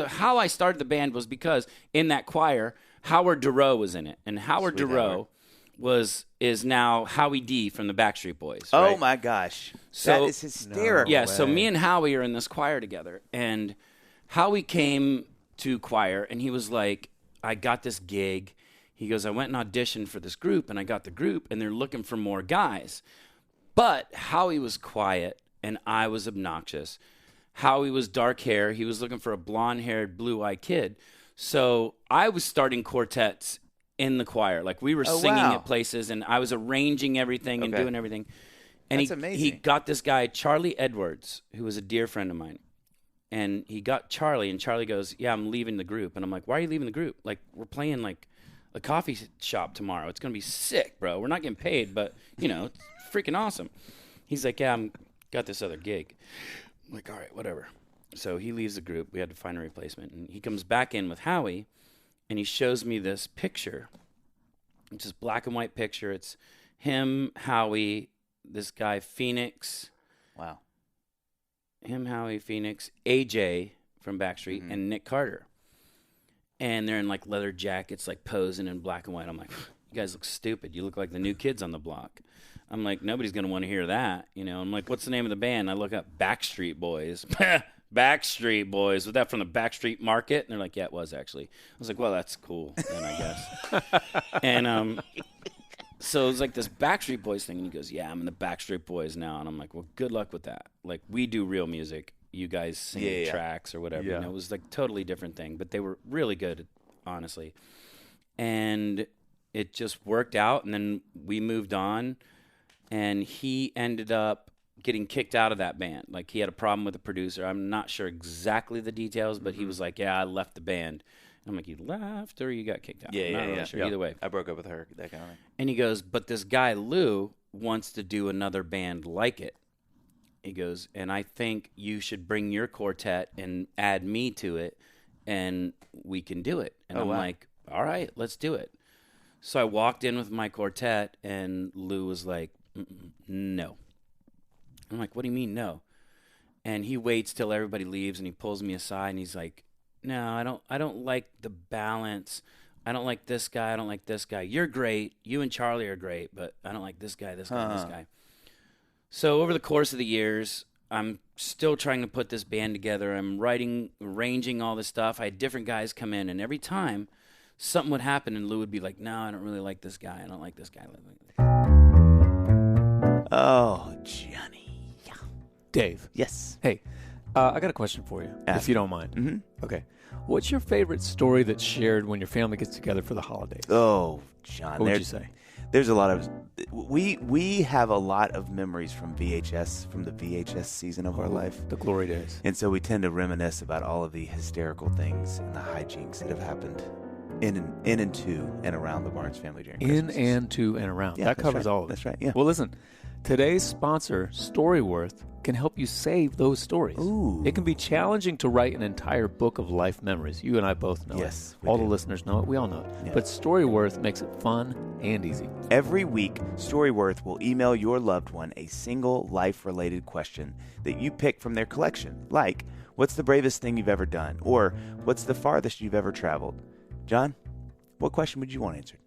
how I started the band was because in that choir, Howard Durow was in it, and Howard Durow is now Howie D from the Backstreet Boys. Right? Oh my gosh, that is hysterical. Yeah, so me and Howie are in this choir together, and Howie came to choir, and he was like, "I got this gig." He goes, "I went and auditioned for this group, and I got the group, and they're looking for more guys." But Howie was quiet, and I was obnoxious. Howie was dark hair. He was looking for a blonde-haired, blue-eyed kid. So I was starting quartets in the choir. Like, we were singing at places, and I was arranging everything and doing everything. And That's amazing. He got this guy, Charlie Edwards, who was a dear friend of mine. And he got Charlie, and Charlie goes, "Yeah, I'm leaving the group." And I'm like, "Why are you leaving the group? Like, we're playing, like, a coffee shop tomorrow. It's going to be sick, bro. We're not getting paid, but, it's freaking awesome." He's like, "Yeah, got this other gig." I'm like, all right, whatever. So he leaves the group. We had to find a replacement. And he comes back in with Howie, and he shows me this picture. It's this black and white picture. It's him, Howie, this guy, Phoenix. Wow. Him, Howie, Phoenix, AJ from Backstreet and Nick Carter. And they're in like leather jackets, like posing in black and white. I'm like, you guys look stupid. You look like the new kids on the block. I'm like, nobody's going to want to hear that. You know, I'm like, what's the name of the band? I look up Backstreet Boys. Backstreet Boys. Was that from the Backstreet Market? And they're like, yeah, it was actually. I was like, well, that's cool then, I guess. And so it was like this Backstreet Boys thing. And he goes, yeah, I'm in the Backstreet Boys now. And I'm like, well, good luck with that. Like, we do real music. You guys sing tracks or whatever. Yeah. You know, it was like totally different thing. But they were really good, honestly. And it just worked out. And then we moved on. And he ended up getting kicked out of that band. Like, he had a problem with the producer. I'm not sure exactly the details, but he was like, yeah, I left the band. And I'm like, you left or you got kicked out? Yeah, I'm not really sure. Either way. I broke up with her, that kind of thing. And he goes, but this guy, Lou, wants to do another band like it. He goes, and I think you should bring your quartet and add me to it, and we can do it. And I'm like, all right, let's do it. So I walked in with my quartet, and Lou was like, no. I'm like, what do you mean no? And he waits till everybody leaves, and he pulls me aside, and he's like, no, I don't like the balance. I don't like this guy. I don't like this guy. You're great. You and Charlie are great, but I don't like this guy, this guy, this guy. So over the course of the years, I'm still trying to put this band together. I'm writing, arranging all this stuff. I had different guys come in, and every time something would happen, and Lou would be like, no, I don't really like this guy. I don't like this guy. Oh, Johnny. Yeah. Dave. Yes. Hey, I got a question for you, if you don't mind. Mm-hmm. Okay. What's your favorite story that's shared when your family gets together for the holidays? Oh, John. What would you say? There's a lot of we have a lot of memories from VHS, from the VHS season of our life, the glory days, and so we tend to reminisce about all of the hysterical things and the hijinks that have happened in and to and around the Barnes family during Christmas. In and to and around. Yeah, that covers all of it. That's right. Yeah. Well, listen, today's sponsor, Storyworth, can help you save those stories. Ooh. It can be challenging to write an entire book of life memories. You and I both know yes, it. All the listeners know it. We all know it. Yeah. But Storyworth makes it fun and easy. Every week, Storyworth will email your loved one a single life-related question that you pick from their collection, like, what's the bravest thing you've ever done? Or, what's the farthest you've ever traveled? John, what question would you want answered?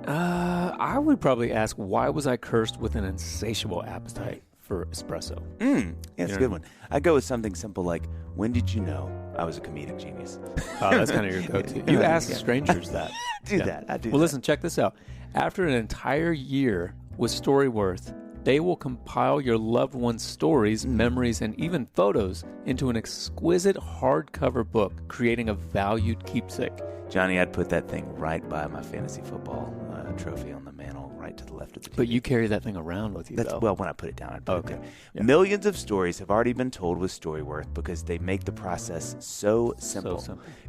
I would probably ask, why was I cursed with an insatiable appetite for espresso? Yeah, that's a good one. I go with something simple like, when did you know I was a comedic genius? That's kind of your go-to. You ask strangers that. I do that. Well, listen, check this out. After an entire year with Storyworth, they will compile your loved one's stories, memories, and even photos into an exquisite hardcover book, creating a valued keepsake. Johnny, I'd put that thing right by my fantasy football trophy on the mantle, right to the left of the TV. But you carry that thing around with you, though. Well, when I put it down, I'd put it there. Yeah. Millions of stories have already been told with Storyworth because they make the process so simple.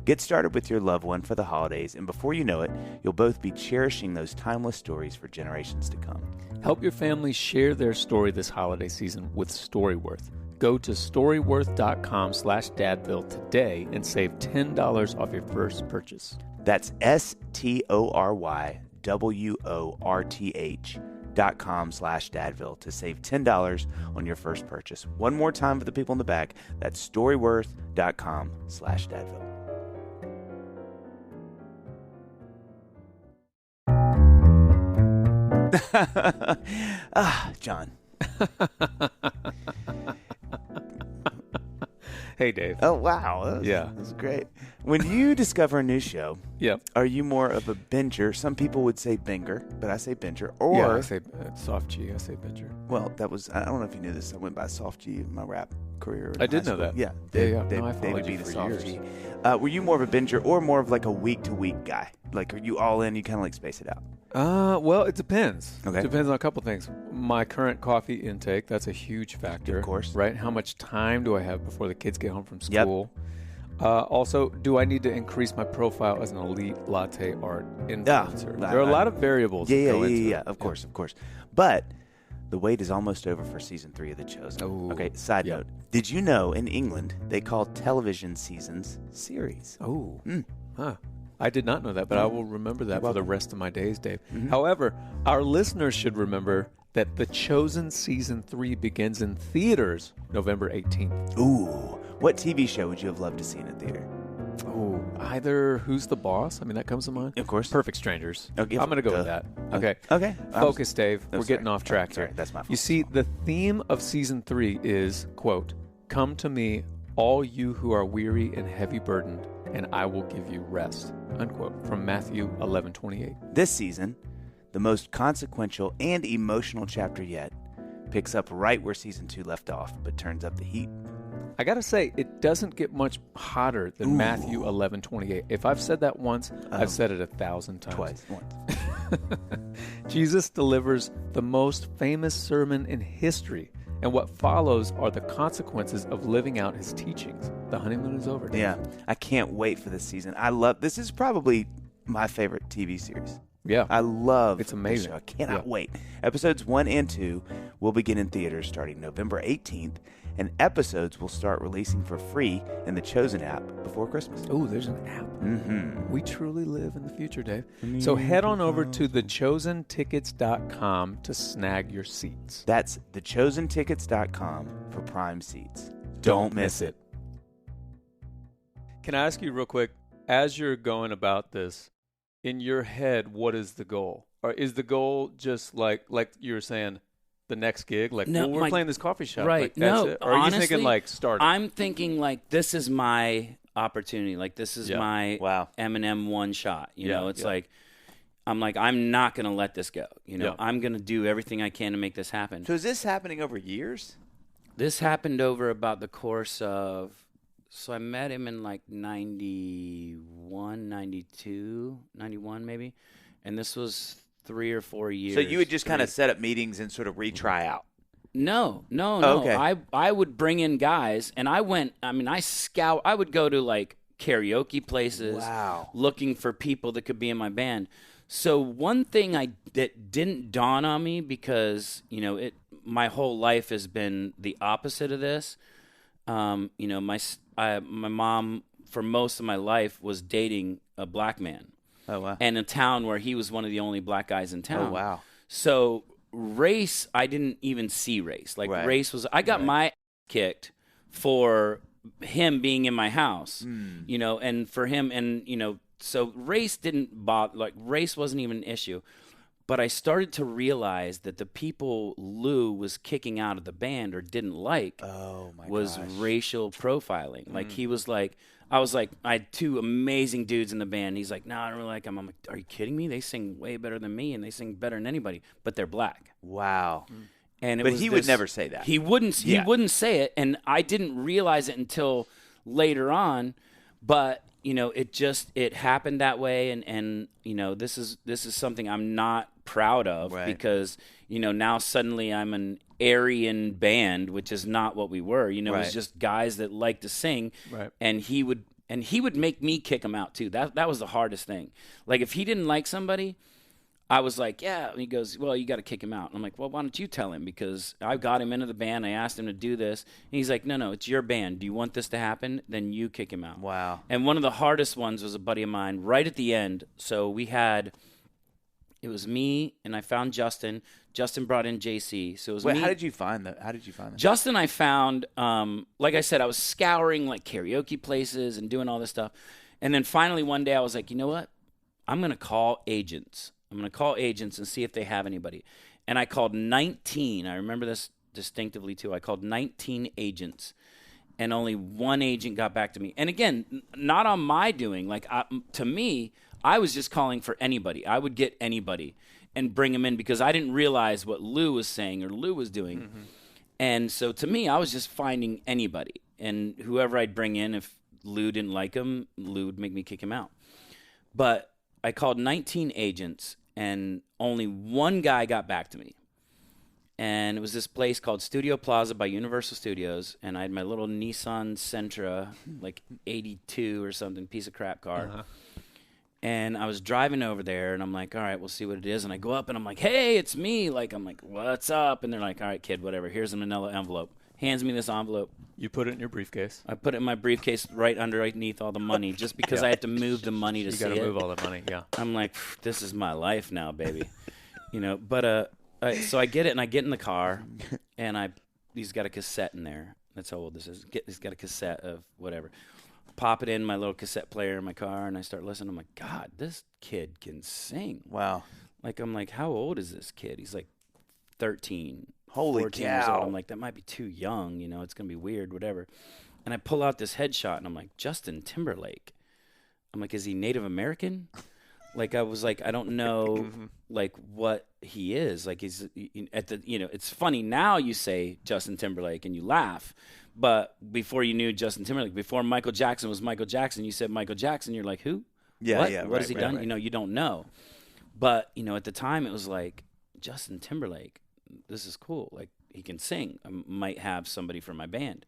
Get started with your loved one for the holidays, and before you know it, you'll both be cherishing those timeless stories for generations to come. Help your family share their story this holiday season with Storyworth. Go to storyworth.com/Dadville today and save $10 off your first purchase. That's STORYWORTH.com/Dadville to save $10 on your first purchase. One more time for the people in the back. That's STORYWORTH.com/Dadville. John. Hey, Dave. Oh, wow. That was great. When you discover a new show, are you more of a binger? Some people would say binger, but I say binger. Or I say soft G. I say binger. Well, I don't know if you knew this. I went by soft G in my rap career. I did know that. Yeah. I followed be you the for soft years. G. Were you more of a binger or more of like a week-to-week guy? Like, are you all in? You kind of like space it out? Well, it depends. Okay. It depends on a couple things. My current coffee intake, that's a huge factor. Of course. Right? How much time do I have before the kids get home from school? Also, do I need to increase my profile as an elite latte art influencer? There are a lot of variables that go into it. Of course. But the wait is almost over for season 3 of The Chosen. Ooh. Okay, side note. Did you know in England they call television seasons series? Oh. Huh. I did not know that, but I will remember that for the rest of my days, Dave. However, our listeners should remember that The Chosen Season 3 begins in theaters November 18th. Ooh. What TV show would you have loved to see in a theater? Oh, either Who's the Boss? I mean, that comes to mind. Of course. Perfect Strangers. Okay. I'm going to go with that. Okay. Okay. Focus, Dave. We're getting off track sorry. here. That's my fault. You see, the theme of season 3 is, quote, "Come to me, all you who are weary and heavy burdened, and I will give you rest," unquote, from Matthew 11:28. This season, the most consequential and emotional chapter yet, picks up right where season 2 left off, but turns up the heat. I got to say, it doesn't get much hotter than Matthew 11:28. If I've said that once, I've said it 1,000 times. Twice. Once. Jesus delivers the most famous sermon in history, and what follows are the consequences of living out his teachings. The honeymoon is over. Dave. Yeah. I can't wait for this season. This is probably my favorite TV series. Yeah. I love It's amazing. this show. I cannot wait. Episodes 1 and 2 will begin in theaters starting November 18th, and episodes will start releasing for free in the Chosen app before Christmas. Oh, there's an app. Mm-hmm. We truly live in the future, Dave. So head on over to thechosentickets.com to snag your seats. That's thechosentickets.com for prime seats. Don't miss it. Can I ask you real quick, as you're going about this, in your head, what is the goal? Or is the goal just like you were saying, the next gig? Like, No, we're playing this coffee shop. Right. Like, that's No, it? Or are honestly, you thinking like starting? I'm thinking like this is my opportunity. Like this is my Eminem one shot. You know, it's like I'm not going to let this go. You know, I'm going to do everything I can to make this happen. So is this happening over years? This happened over about the course of, so I met him in like 91, 92, 91 maybe. And this was 3 or 4 years. So you would just kind of set up meetings and sort of retry out? No. Okay. I would bring in guys, and I would go to like karaoke places looking for people that could be in my band. So one thing that didn't dawn on me, because, you know, my whole life has been the opposite of this. You know, my mom for most of my life was dating a black man. Oh, wow. And a town where he was one of the only black guys in town. Oh, wow. So race, I didn't even see race. Like race was, I got my ass kicked for him being in my house, you know, and for him, and, you know, so race didn't bother, like race wasn't even an issue. But I started to realize that the people Lou was kicking out of the band or didn't like was racial profiling. Like he was like, I was like, I had 2 amazing dudes in the band. He's like, no, I don't really like them. I'm like, are you kidding me? They sing way better than me, and they sing better than anybody, but they're black. Wow. And but he would never say that. He wouldn't say it, and I didn't realize it until later on. But you know, it happened that way, and you know, this is something I'm not proud of because you know, now suddenly I'm an Aryan band, which is not what we were. You know, it was just guys that like to sing, and he would make me kick him out too. That was the hardest thing. Like if he didn't like somebody, I was like, yeah. And he goes, well, you got to kick him out. And I'm like, well, why don't you tell him? Because I got him into the band. I asked him to do this. And he's like, no, it's your band. Do you want this to happen? Then you kick him out. Wow. And one of the hardest ones was a buddy of mine right at the end. So it was me, and I found Justin. Justin brought in JC. So it was me. How did you find that? Justin, I found, like I said, I was scouring like karaoke places and doing all this stuff. And then finally one day I was like, you know what? I'm going to call agents. And see if they have anybody. And I called 19. I remember this distinctively too. I called 19 agents, and only 1 agent got back to me. And again, not on my doing. Like to me, I was just calling for anybody. I would get anybody and bring them in because I didn't realize what Lou was saying or Lou was doing. Mm-hmm. And so to me, I was just finding anybody. And whoever I'd bring in, if Lou didn't like him, Lou would make me kick him out. But I called 19 agents, and only 1 guy got back to me. And it was this place called Studio Plaza by Universal Studios, and I had my little Nissan Sentra, like 82 or something, piece of crap car. Uh-huh. And I was driving over there, and I'm like, all right, we'll see what it is. And I go up, and I'm like, hey, it's me. Like, I'm like, what's up? And they're like, all right, kid, whatever. Here's a manila envelope. Hands me this envelope. You put it in your briefcase. I put it in my briefcase right underneath all the money, just because I had to move the money to see it. You got to move all the money, yeah. I'm like, this is my life now, baby. You know, but so I get it, and I get in the car, and he's got a cassette in there. That's how old this is. He's got a cassette of whatever. Pop it in my little cassette player in my car, and I start listening. I'm like, God, this kid can sing. Wow. Like, I'm like, how old is this kid? He's like 13, Holy 14 years old. cow. I'm like, that might be too young. You know, it's going to be weird, whatever. And I pull out this headshot, and I'm like, Justin Timberlake. I'm like, is he Native American? Like, I was like, I don't know, like, what he is. Like, he's at the, you know, it's funny now you say Justin Timberlake and you laugh. But before you knew Justin Timberlake, before Michael Jackson was Michael Jackson, you said Michael Jackson, you're like, who? Yeah, what? yeah. What has he done? Right. You know, you don't know. But, you know, at the time it was like, Justin Timberlake, this is cool. Like, he can sing. I might have somebody for my band.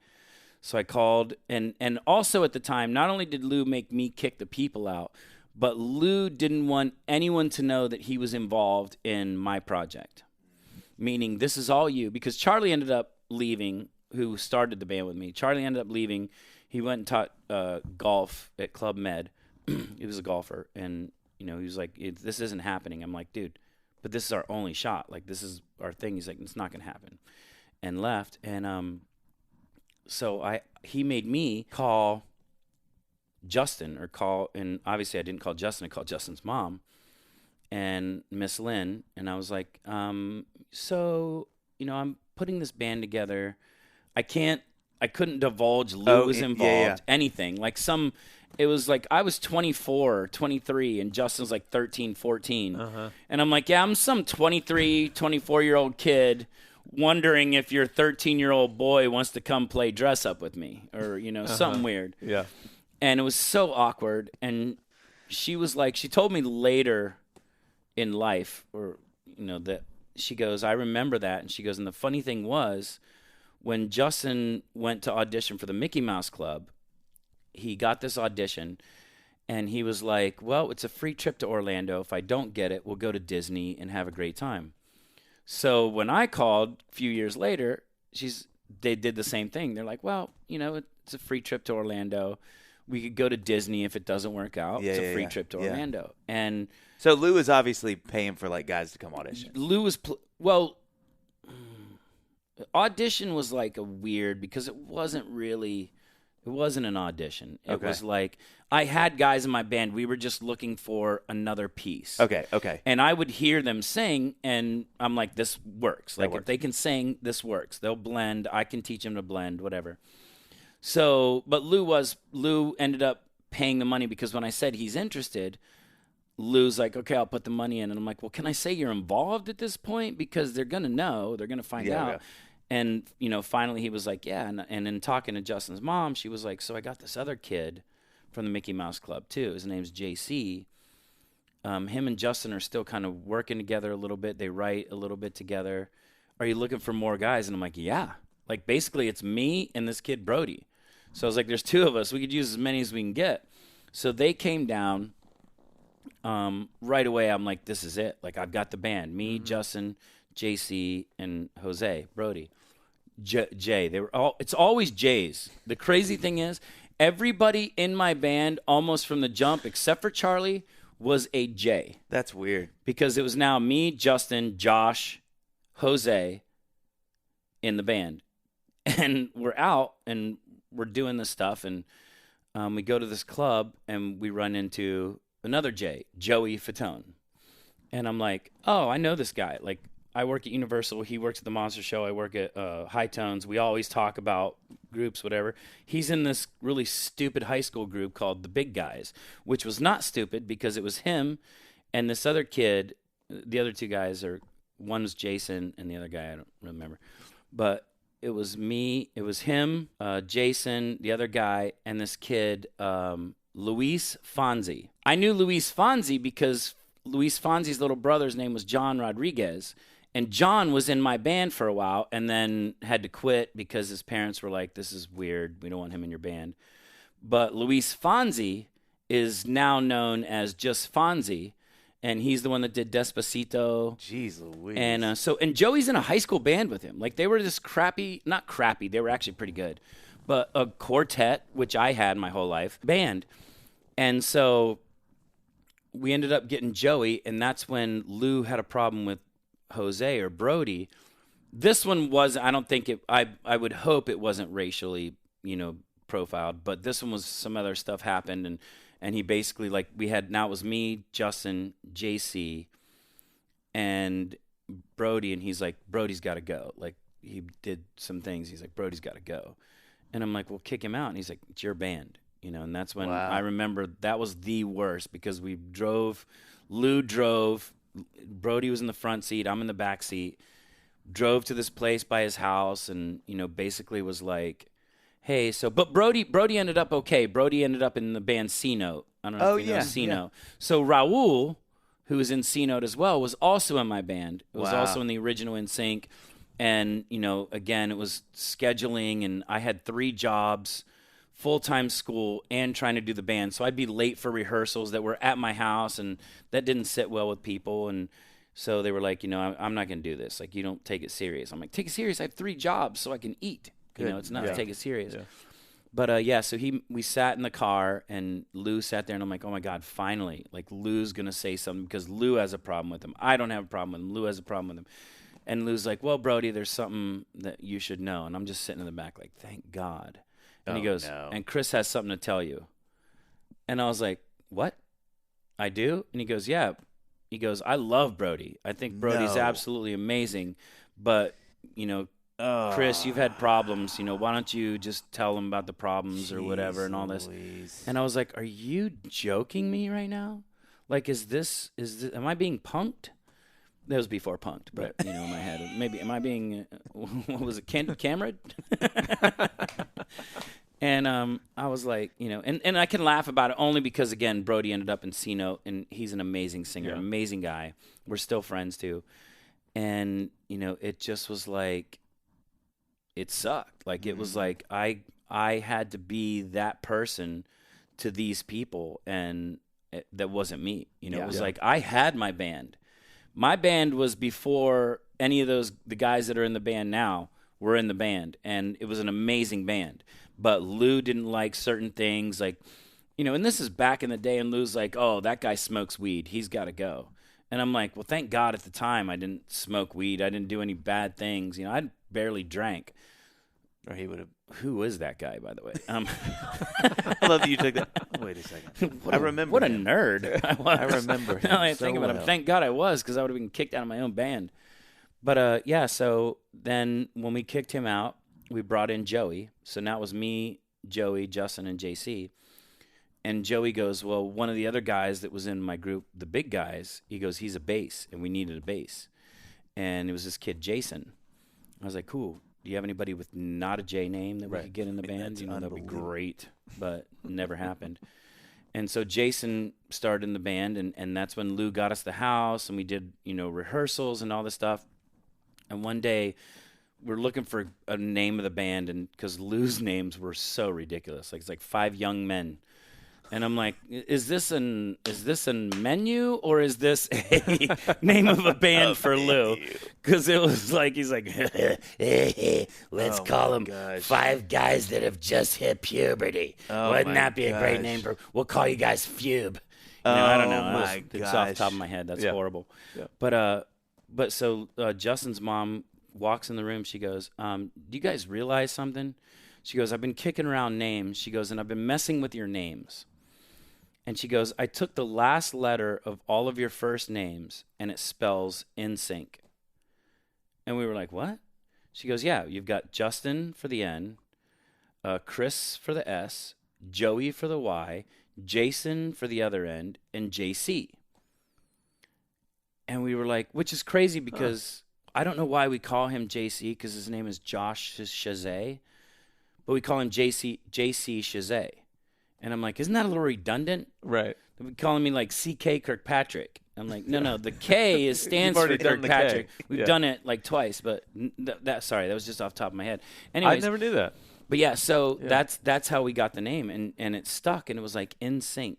So I called, and also at the time, not only did Lou make me kick the people out, but Lou didn't want anyone to know that he was involved in my project. Meaning, this is all you. Because Charlie ended up leaving, who started the band with me. Charlie ended up leaving. He went and taught golf at Club Med. He was a golfer. And, you know, he was like, this isn't happening. I'm like, dude, but this is our only shot. Like, this is our thing. He's like, it's not going to happen. And left. And so he made me call Justin, and obviously I didn't call Justin. I called Justin's mom and Miss Lynn. And I was like, so, you know, I'm putting this band together. I couldn't divulge Lou was involved, anything. Like it was like I was 24, 23, and Justin's like 13, 14. Uh-huh. And I'm like, yeah, I'm some 23, 24-year-old kid wondering if your 13-year-old boy wants to come play dress up with me or, you know, something weird. Yeah. And it was so awkward. And she was like, she told me later in life, or, you know, that she goes, I remember that. And she goes, and the funny thing was, when Justin went to audition for the Mickey Mouse Club, he got this audition, and he was like, well, it's a free trip to Orlando. If I don't get it, we'll go to Disney and have a great time. So when I called a few years later, they did the same thing. They're like, well, you know, it's a free trip to Orlando. We could go to Disney if it doesn't work out. It's a free trip to Orlando. And so Lou is obviously paying for, like, guys to come audition. Lou was audition was like a weird, because it wasn't an audition. It was like I had guys in my band. We were just looking for another piece. Okay. And I would hear them sing, and I'm like, this works. Like, if they can sing, this works. They'll blend. I can teach them to blend, whatever. So, but Lou ended up paying the money, because when I said he's interested, Lou's like, okay, I'll put the money in. And I'm like, well, can I say you're involved at this point? Because they're going to know. They're going to find out. Yeah. And, you know, finally he was like, yeah. And in talking to Justin's mom, she was like, so I got this other kid from the Mickey Mouse Club, too. His name's JC. Him and Justin are still kind of working together a little bit. They write a little bit together. Are you looking for more guys? And I'm like, yeah. Like, basically, it's me and this kid, Brody. So I was like, there's two of us. We could use as many as we can get. So they came down. Right away, I'm like, this is it. Like, I've got the band. Me, Justin, JC, and Jose, Brody. Jay. It's always Jays. The crazy thing is, everybody in my band, almost from the jump, except for Charlie, was a J. That's weird. Because it was now me, Justin, Josh, Jose in the band. And we're out, and we're doing this stuff, and we go to this club, and we run into another J, Joey Fatone. And I'm like, oh, I know this guy. Like, I work at Universal. He works at the Monster Show. I work at High Tones. We always talk about groups, whatever. He's in this really stupid high school group called The Big Guys, which was not stupid because it was him and this other kid. The other two guys one was Jason and the other guy I don't remember. But it was me. It was him, Jason, the other guy, and this kid, Luis Fonzi. I knew Luis Fonzi because Luis Fonzi's little brother's name was John Rodriguez. And John was in my band for a while and then had to quit because his parents were like, this is weird. We don't want him in your band. But Luis Fonzi is now known as just Fonzi. And he's the one that did Despacito. Jeez Louise. And Joey's in a high school band with him. Like, they were this not crappy. They were actually pretty good. But a quartet, which I had my whole life, band. And so we ended up getting Joey, and that's when Lou had a problem with Jose or Brody, This one was, I don't think it, I would hope it wasn't racially, profiled, but this one was, some other stuff happened, and he basically, like, now it was me, Justin, JC, and Brody, and he's like, Brody's got to go. Like, he did some things. He's like, Brody's got to go. And I'm like, well, kick him out. And he's like, it's your band, and that's when I remember that was the worst, because Lou drove, Brody was in the front seat, I'm in the back seat, drove to this place by his house, and, basically was like, hey, but Brody ended up okay. Brody ended up in the band C-Note. I don't know if you know C-Note. Yeah. So Raul, who was in C-Note as well, was also in my band. It was also in the original NSYNC. And, again, it was scheduling, and I had 3 jobs, full-time school, and trying to do the band. So I'd be late for rehearsals that were at my house, and that didn't sit well with people. And so they were like, I'm not going to do this. Like, you don't take it serious. I'm like, take it serious. I have 3 jobs so I can eat. It's not to take it serious. Yeah. But, so we sat in the car, and Lou sat there, and I'm like, oh, my God, finally. Like, Lou's going to say something, because Lou has a problem with him. I don't have a problem with him. Lou has a problem with him. And Lou's like, well, Brody, there's something that you should know. And I'm just sitting in the back like, thank God. And he goes, and Chris has something to tell you. And I was like, what? I do? And he goes, yeah. He goes, I love Brody. I think Brody's absolutely amazing. But, Chris, you've had problems. Why don't you just tell him about the problems or whatever and all this? And I was like, are you joking me right now? Like, is this am I being punked? That was before punked, but, in my head. Maybe, am I being, what was it, Cameron? And I was like, and I can laugh about it only because, again, Brody ended up in C-Note, and he's an amazing singer, amazing guy. We're still friends, too. And, it just was like, it sucked. Like, it was like I had to be that person to these people, and that wasn't me. It was like I had my band. My band was before any of the guys that are in the band now were in the band, and it was an amazing band. But Lou didn't like certain things, like, and this is back in the day, and Lou's like, oh, that guy smokes weed. He's got to go. And I'm like, well, thank God at the time I didn't smoke weed. I didn't do any bad things. I barely drank. Or he would have. Who is that guy, by the way? I love that you took that. Oh, wait a second. I remember. What a nerd I was. I remember him. Now I think about him. Thank God I was, because I would have been kicked out of my own band. But, so then when we kicked him out, we brought in Joey. So now it was me, Joey, Justin, and JC. And Joey goes, well, one of the other guys that was in my group, the big guys, he goes, he's a bass, and we needed a bass. And it was this kid, Jason. I was like, cool. Do you have anybody with not a J name that we could get in the band? That would be great, but never happened. And so Jason started in the band, and that's when Lou got us the house, and we did, rehearsals and all this stuff. And one day, we're looking for a name of the band, and because Lou's names were so ridiculous, like it's like 5 young men. And I'm like, is this a menu, or is this a name of a band for Lou? Because it was like, he's like, let's call them 5 guys that have just hit puberty. Wouldn't that be a great name? We'll call you guys Fube. I don't know. It's off the top of my head. That's horrible. Yeah. But so Justin's mom walks in the room. She goes, do you guys realize something? She goes, I've been kicking around names. She goes, and I've been messing with your names. And she goes, I took the last letter of all of your first names, and it spells NSYNC. And we were like, what? She goes, yeah, you've got Justin for the N, Chris for the S, Joey for the Y, Jason for the other end, and JC. And we were like, which is crazy because I don't know why we call him JC, because his name is Josh Shazay, but we call him JC Shazay. And I'm like, isn't that a little redundant? Right. They're calling me like CK Kirkpatrick. I'm like, no, the K stands for Kirkpatrick. We've done it like twice, but sorry, that was just off the top of my head. Anyways, I never knew that. But yeah, so that's how we got the name, and it stuck, and it was like NSYNC.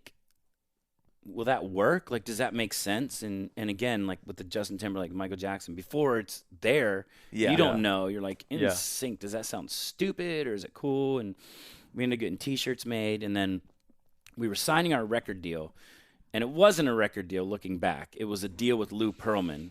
Will that work? Like, does that make sense? And again, like with the Justin Timberlake, Michael Jackson, before it's there, you don't know. You're like, NSYNC, does that sound stupid or is it cool? And we ended up getting T-shirts made, and then we were signing our record deal, and it wasn't a record deal looking back. It was a deal with Lou Pearlman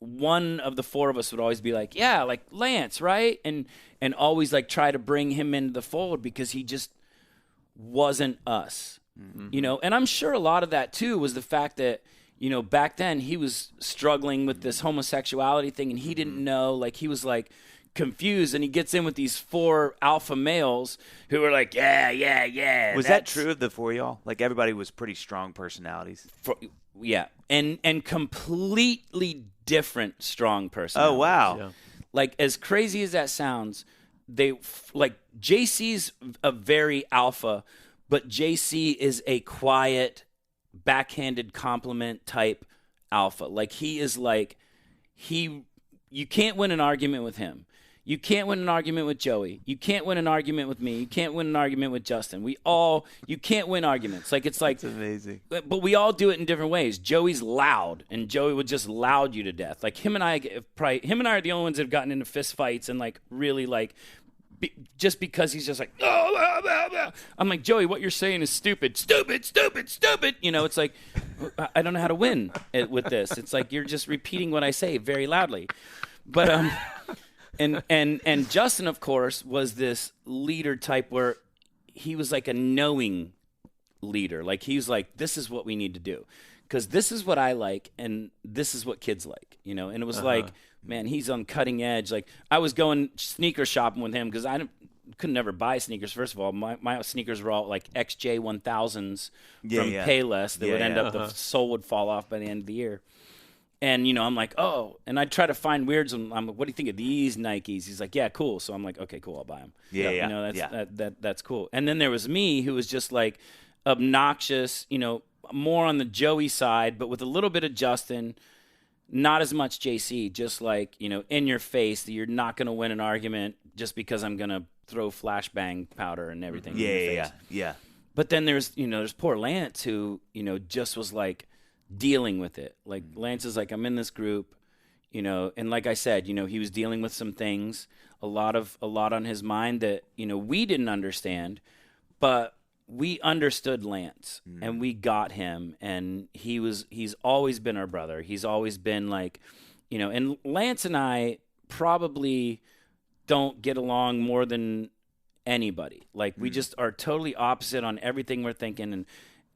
one of the four of us would always be like, yeah, like Lance, right? And always like try to bring him into the fold because he just wasn't us, you know? And I'm sure a lot of that too was the fact that, you know, back then he was struggling with this homosexuality thing and he didn't know, like he was like confused, and he gets in with these four alpha males who are like, yeah. Was that true of the four of y'all? Like everybody was pretty strong personalities. Yeah, and completely different strong personalities. Oh wow! Yeah. Like as crazy as that sounds, like JC's a very alpha, but JC is a quiet, backhanded compliment type alpha. Like he is like you can't win an argument with him. You can't win an argument with Joey. You can't win an argument with me. You can't win an argument with Justin. You can't win arguments. Like it's like it's amazing. But we all do it in different ways. Joey's loud, and Joey would just loud you to death. Like him and I are the only ones that have gotten into fist fights and like really like just because he's just like, oh, blah, blah, blah. I'm like, Joey, what you're saying is stupid. You know, it's like I don't know how to win with this. It's like you're just repeating what I say very loudly. But And Justin, of course, was this leader type where he was like a knowing leader. Like he was like, this is what we need to do because this is what I like and this is what kids like, you know. And it was like, man, he's on cutting edge. Like I was going sneaker shopping with him because I couldn't never buy sneakers. First of all, my sneakers were all like XJ 1000s from Payless that would end up the sole would fall off by the end of the year. And, you know, I'm like, oh, and I try to find weirds. And I'm like, what do you think of these Nikes? He's like, yeah, cool. So I'm like, okay, cool, I'll buy them. You know, that's cool. And then there was me who was just like obnoxious, you know, more on the Joey side, but with a little bit of Justin, not as much JC, just like, you know, in your face that you're not going to win an argument just because I'm going to throw flashbang powder and everything in your face. Yeah. But then there's poor Lance who, you know, just was like, dealing with it. Like Lance is like, I'm in this group, you know, and like I said, you know, he was dealing with some things, a lot on his mind that, you know, we didn't understand, but we understood Lance and we got him, and he's always been our brother. He's always been like, you know, and Lance and I probably don't get along more than anybody. Like we just are totally opposite on everything we're thinking.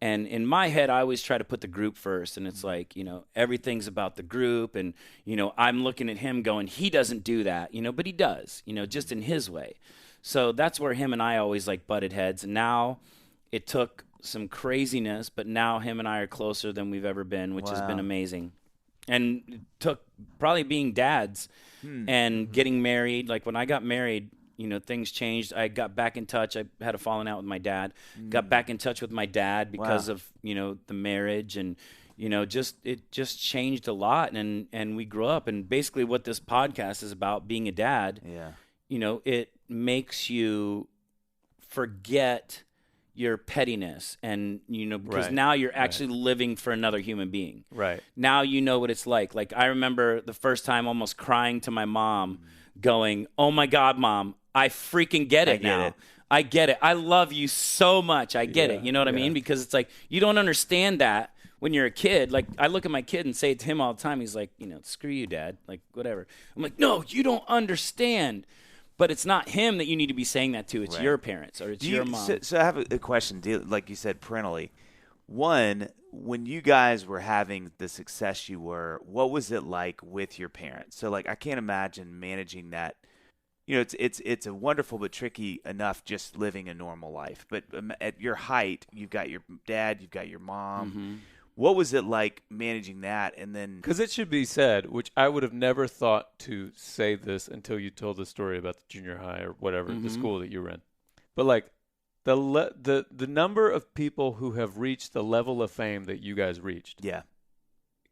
And in my head, I always try to put the group first. And it's like, you know, everything's about the group. And, you know, I'm looking at him going, he doesn't do that, you know, but he does, you know, just in his way. So that's where him and I always like butted heads. And now it took some craziness, but now him and I are closer than we've ever been, which has been amazing. And it took probably being dads and getting married. Like when I got married, you know, things changed. I got back in touch. I had a falling out with my dad. Got back in touch with my dad because of, you know, the marriage, and, you know, it just changed a lot. And we grew up. And basically what this podcast is about, being a dad, you know, it makes you forget your pettiness, and, you know, because now you're actually living for another human being. Right. Now you know what it's like. Like I remember the first time almost crying to my mom going, oh my God, Mom, I freaking get it now. I get it. I love you so much. I get it. You know what I mean? Because it's like, you don't understand that when you're a kid. Like I look at my kid and say it to him all the time. He's like, you know, screw you, Dad. Like whatever. I'm like, no, you don't understand. But it's not him that you need to be saying that to. It's your parents or it's your mom. So I have a question. Like you said, parentally. One, when you guys were having the success you were, what was it like with your parents? So like I can't imagine managing that. You know, it's a wonderful but tricky enough just living a normal life. But at your height, you've got your dad, you've got your mom. What was it like managing that? And then, because it should be said, which I would have never thought to say this until you told the story about the junior high or whatever, the school that you were in. But like the number of people who have reached the level of fame that you guys reached,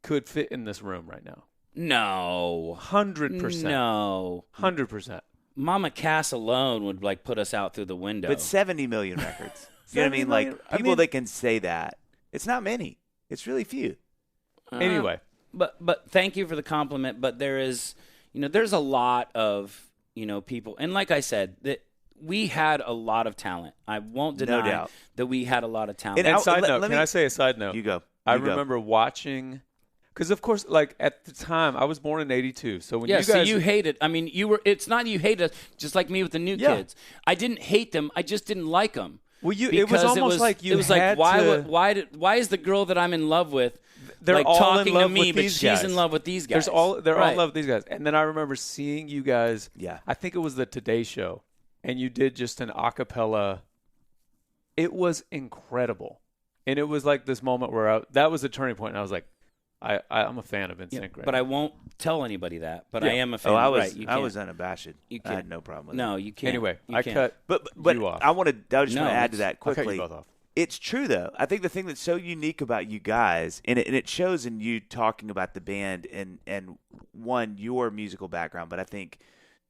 could fit in this room right now. No, 100%. No, 100%. Mama Cass alone would like put us out through the window. But 70 million records. You know what I mean? Like people that can say that. It's not many. It's really few. Anyway. But thank you for the compliment. But there is, you know, there's a lot of, you know, people. And like I said, that we had a lot of talent. I won't deny that we had a lot of talent. And side note, can I say a side note? You go. I remember watching Because, of course, like, at the time, I was born in 82. So when you guys... so you hated. I mean, it's not you hated us, just like me with the new kids. I didn't hate them. I just didn't like them. Well, it was almost like you had why is the girl that I'm in love with they're like all talking in love to me, with but these she's guys. in love with these guys? They're all in love with these guys. And then I remember seeing you guys. Yeah. I think it was the Today Show, and you did just an a cappella. It was incredible, and it was like this moment where that was a turning point, and I was like, I'm a fan of NSYNC, right? But I won't tell anybody that. But I am a fan. I was unabashed. I had no problem with it. No, you can't. Anyway, you can't. cut. But you off. I just want to add to that quickly. I'll cut you both off. It's true, though. I think the thing that's so unique about you guys, and it shows in you talking about the band and one, your musical background, but I think,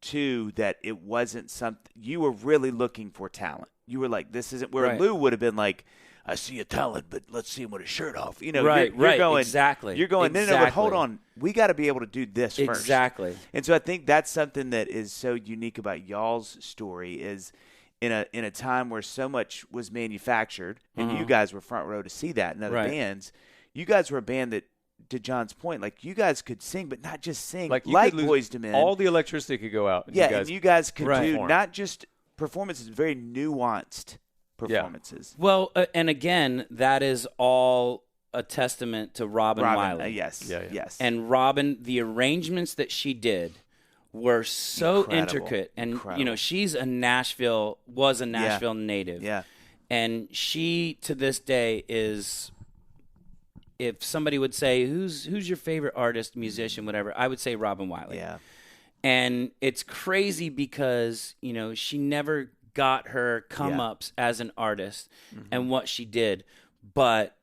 two, that it wasn't something – you were really looking for talent. You were like, this isn't – where Lou would have been like, I see a talent, but let's see him with his shirt off. You know, you're going, exactly. You're going, no, but hold on. We got to be able to do this first. Exactly. And so I think that's something that is so unique about y'all's story is – in a time where so much was manufactured, and you guys were front row to see that in other bands, you guys were a band that, to John's point, like you guys could sing, but not just sing like Boyz II Men. All the electricity could go out. And you guys could do not just performances, very nuanced performances. Yeah. Well, and again, that is all a testament to Robin Wiley. Yes. And Robin, the arrangements that she did were so intricate, and you know she's a Nashville native, and she to this day is. If somebody would say who's your favorite artist, musician, whatever, I would say Robin Wiley. Yeah, and it's crazy because you know she never got her come-ups as an artist and what she did, but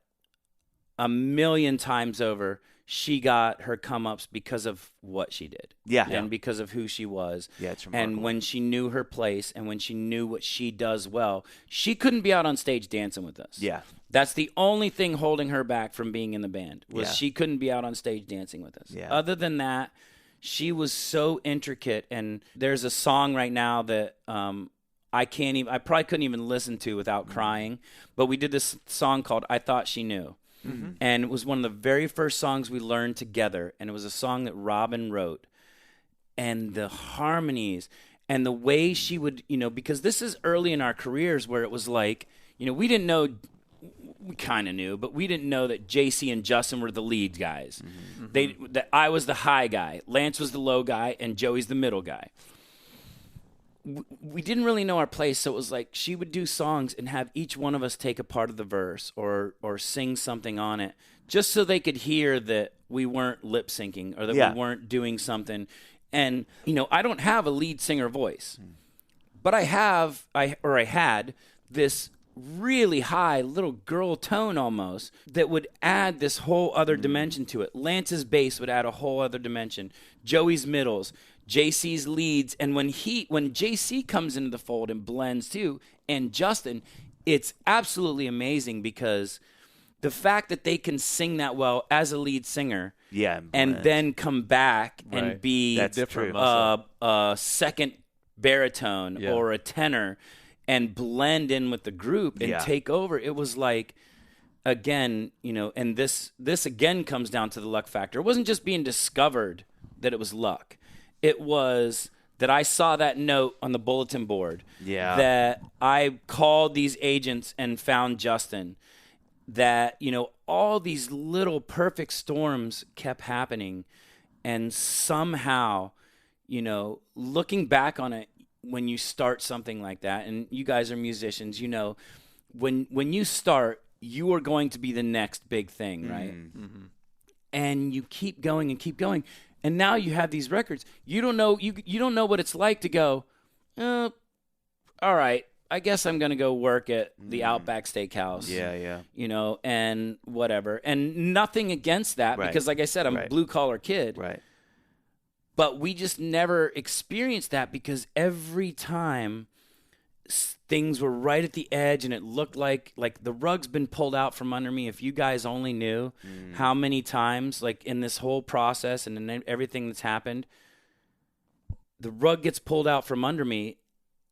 a million times over. She got her come-ups because of what she did. And because of who she was. Yeah, it's remarkable. And when she knew her place and when she knew what she does well, she couldn't be out on stage dancing with us. Yeah. That's the only thing holding her back from being in the band was she couldn't be out on stage dancing with us. Yeah. Other than that, she was so intricate. And there's a song right now that I probably couldn't even listen to without crying. But we did this song called I Thought She Knew. Mm-hmm. And it was one of the very first songs we learned together. And it was a song that Robin wrote. And the harmonies and the way she would, you know, because this is early in our careers where it was like, you know, we didn't know, we kind of knew, but we didn't know that JC and Justin were the lead guys. Mm-hmm. That I was the high guy, Lance was the low guy, and Joey's the middle guy. We didn't really know our place, so it was like she would do songs and have each one of us take a part of the verse or sing something on it, just so they could hear that we weren't lip syncing or that we weren't doing something. And you know, I don't have a lead singer voice, but I had this really high little girl tone almost that would add this whole other dimension to it. Lance's bass would add a whole other dimension. Joey's middles. JC's leads, and when JC comes into the fold and blends too, and Justin, it's absolutely amazing because the fact that they can sing that well as a lead singer, and then come back and be a second baritone or a tenor, and blend in with the group and take over. It was like, again, you know, and this again comes down to the luck factor. It wasn't just being discovered that it was luck. It was that I saw that note on the bulletin board. Yeah. That I called these agents and found Justin. That, you know, all these little perfect storms kept happening. And somehow, you know, looking back on it, when you start something like that, and you guys are musicians, you know, when you start, you are going to be the next big thing, right? Mm-hmm. And you keep going and keep going. And now you have these records. You don't know you don't know what it's like to go, all right, I guess I'm going to go work at the Outback Steakhouse. Yeah. You know, and whatever. And nothing against that because, like I said, I'm a blue-collar kid. Right. But we just never experienced that because every time things were right at the edge and it looked like the rug's been pulled out from under me. If you guys only knew how many times, like in this whole process and in everything that's happened, the rug gets pulled out from under me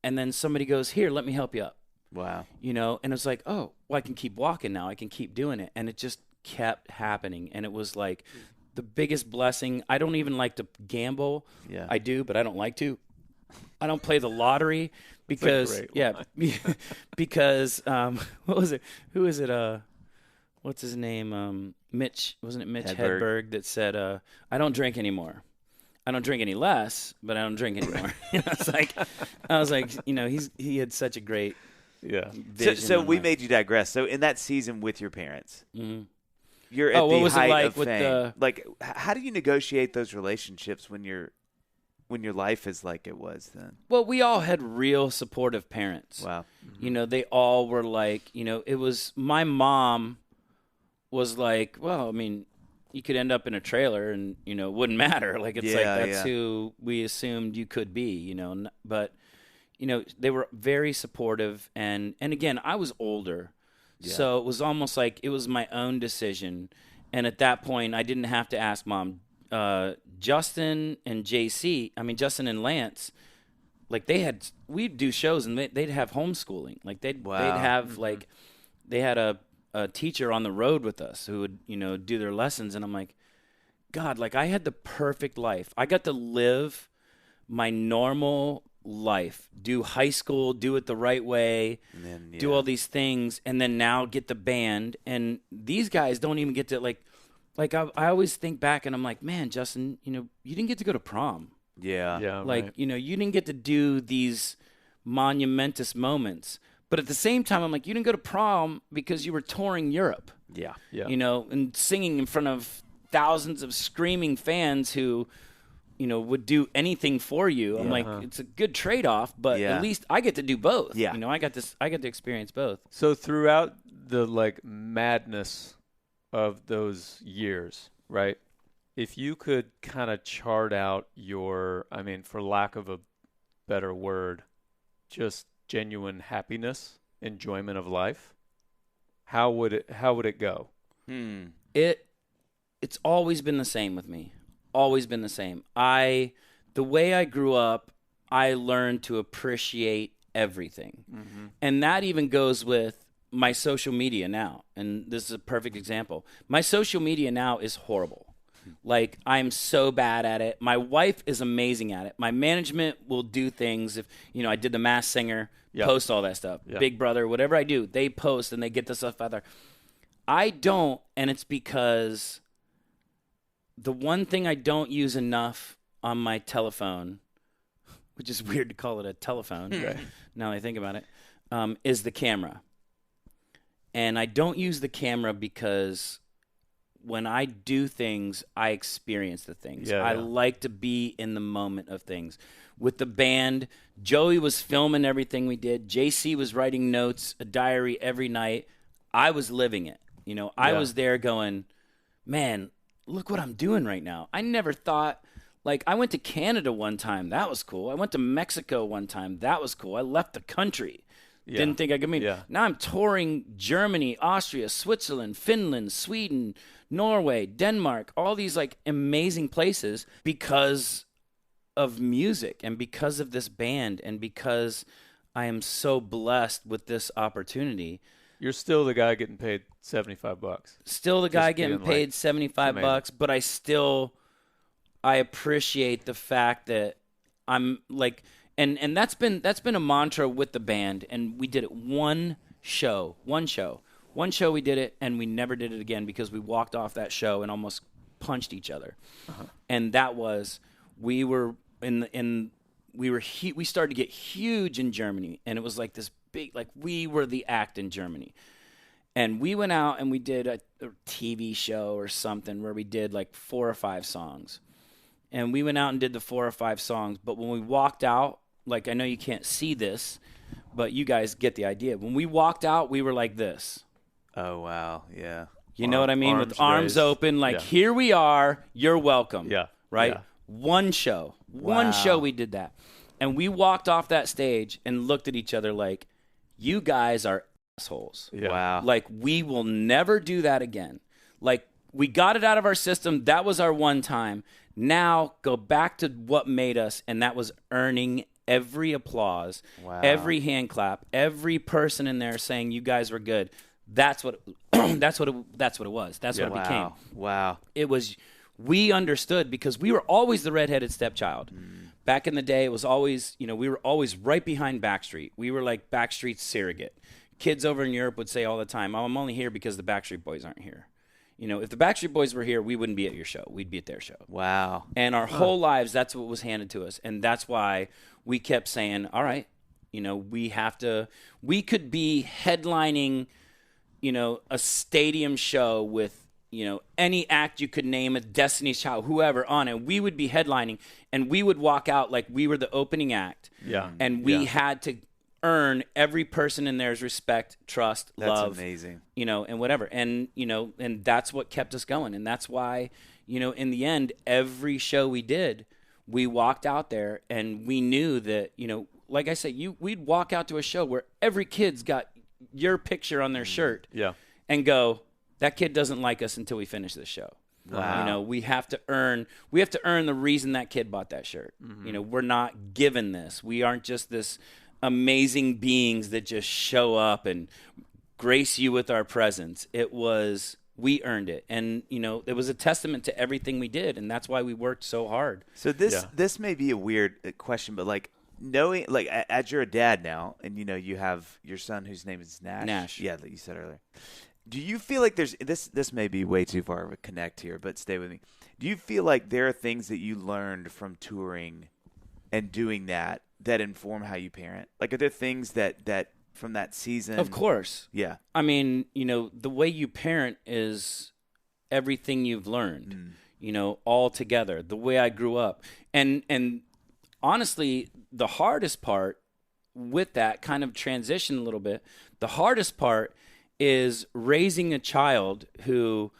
and then somebody goes, here, let me help you up. Wow. You know, and it's like, oh, well, I can keep walking now. I can keep doing it. And it just kept happening. And it was like the biggest blessing. I don't even like to gamble. Yeah. I do, but I don't like to. I don't play the lottery because because what was it? Who is it? What's his name? Mitch, wasn't it Mitch Hedberg that said, I don't drink anymore. I don't drink any less, but I don't drink anymore. I was like, he had such a great vision. So we made you digress. So in that season with your parents, you're at what the was it height like of with fame. Like, how do you negotiate those relationships when your life is like it was then? Well, we all had real supportive parents. Wow. They all were like, it was, my mom was like, well, I mean, you could end up in a trailer and, it wouldn't matter. Like, it's that's who we assumed you could be, but, they were very supportive. And again, I was older. Yeah. So it was almost like it was my own decision. And at that point, I didn't have to ask Mom. Justin and Lance, like we'd do shows and they'd have homeschooling. Like they'd have they had a teacher on the road with us who would, do their lessons. And I'm like, God, like I had the perfect life. I got to live my normal life, do high school, do it the right way, and then, do all these things. And then now get the band. And these guys don't even get to like I always think back and I'm like, man, Justin, you didn't get to go to prom. Yeah. Like, right. You didn't get to do these monumentous moments. But at the same time, I'm like, you didn't go to prom because you were touring Europe. Yeah. And singing in front of thousands of screaming fans who, would do anything for you. I'm like, it's a good trade-off, but at least I get to do both. Yeah. I get to experience both. So throughout the madness of those years, right? If you could kind of chart out for lack of a better word, just genuine happiness, enjoyment of life, how would it go? It's always been the same with me. Always been the same. The way I grew up, I learned to appreciate everything. Mm-hmm. And that even goes with my social media now, and this is a perfect example. My social media now is horrible. Like, I'm so bad at it. My wife is amazing at it. My management will do things. If, I did the Masked Singer, post all that stuff. Big Brother, whatever I do, they post and they get the stuff out there. I don't, and it's because the one thing I don't use enough on my telephone, which is weird to call it a telephone, now that I think about it, is the camera. And I don't use the camera because when I do things, I experience the things. I like to be in the moment of things. With the band, Joey was filming everything we did. JC was writing notes, a diary every night. I was living it. I was there going, man, look what I'm doing right now. I never thought, I went to Canada one time. That was cool. I went to Mexico one time. That was cool. I left the country. Didn't think I could Now I'm touring Germany, Austria, Switzerland, Finland, Sweden, Norway, Denmark, all these amazing places because of music and because of this band and because I am so blessed with this opportunity. You're still the guy getting paid $75. Still the guy getting paid $75, but I appreciate the fact that I'm And that's been a mantra with the band, and we did it one show we did it, and we never did it again because we walked off that show and almost punched each other. And that was we started to get huge in Germany, and it was like this big, we were the act in Germany, and we went out and we did a TV show or something where we did 4 or 5 songs, and we went out and did the 4 or 5 songs, but when we walked out. I know you can't see this, but you guys get the idea. When we walked out, we were like this. Oh, wow. Yeah. You know what I mean? With arms raised. Open, here we are, you're welcome. Yeah. Right? Yeah. One show we did that. And we walked off that stage and looked at each other like, you guys are assholes. Yeah. Wow. We will never do that again. We got it out of our system. That was our one time. Now go back to what made us, and that was earning every applause, every hand clap, every person in there saying you guys were good. That's what it was. That's what it became. Wow. It was we understood because we were always the redheaded stepchild. Back in the day, it was always, we were always right behind Backstreet. We were like Backstreet's surrogate. Kids over in Europe would say all the time, "Oh, I'm only here because the Backstreet Boys aren't here." If the Backstreet Boys were here, we wouldn't be at your show. We'd be at their show. Wow. And our whole lives, that's what was handed to us. And that's why we kept saying, all right, we could be headlining, a stadium show with, any act you could name, a Destiny's Child, whoever on it. We would be headlining, and we would walk out like we were the opening act. Yeah. And we had to earn every person in there's respect, trust, love. That's amazing. And whatever. And, and that's what kept us going. And that's why, in the end, every show we did, we walked out there and we knew that, like I said, we'd walk out to a show where every kid's got your picture on their shirt and go, that kid doesn't like us until we finish this show. Wow. We have to earn the reason that kid bought that shirt. We're not given this. We aren't just this amazing beings that just show up and grace you with our presence. We earned it. And, it was a testament to everything we did. And that's why we worked so hard. So this may be a weird question, but like knowing, like as you're a dad now and, you have your son whose name is Nash. Yeah, that you said earlier. Do you feel like there's this may be way too far of a connect here, but stay with me. Do you feel like there are things that you learned from touring and doing that inform how you parent? Like, are there things that from that season? Of course. Yeah. I mean, the way you parent is everything you've learned, all together, the way I grew up. And honestly, the hardest part with that kind of transition a little bit, the hardest part is raising a child who,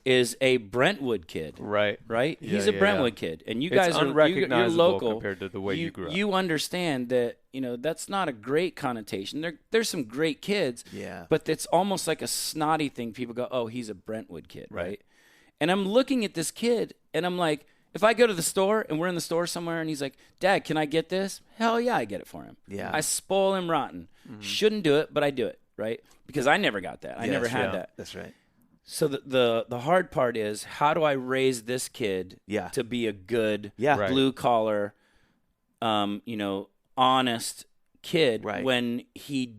is a Brentwood kid. Right. Right? He's a Brentwood kid. And you guys are unrecognizable you're local compared to the way you grew up. You understand that, that's not a great connotation. There's some great kids. Yeah. But it's almost like a snotty thing. People go, "Oh, he's a Brentwood kid," right? And I'm looking at this kid and I'm like, if I go to the store and we're in the store somewhere and he's like, "Dad, can I get this?" Hell yeah, I get it for him. Yeah. I spoil him rotten. Shouldn't do it, but I do it. Right? Because I never got that. I never had that. That's right. So the hard part is, how do I raise this kid to be a good blue collar, honest kid when he's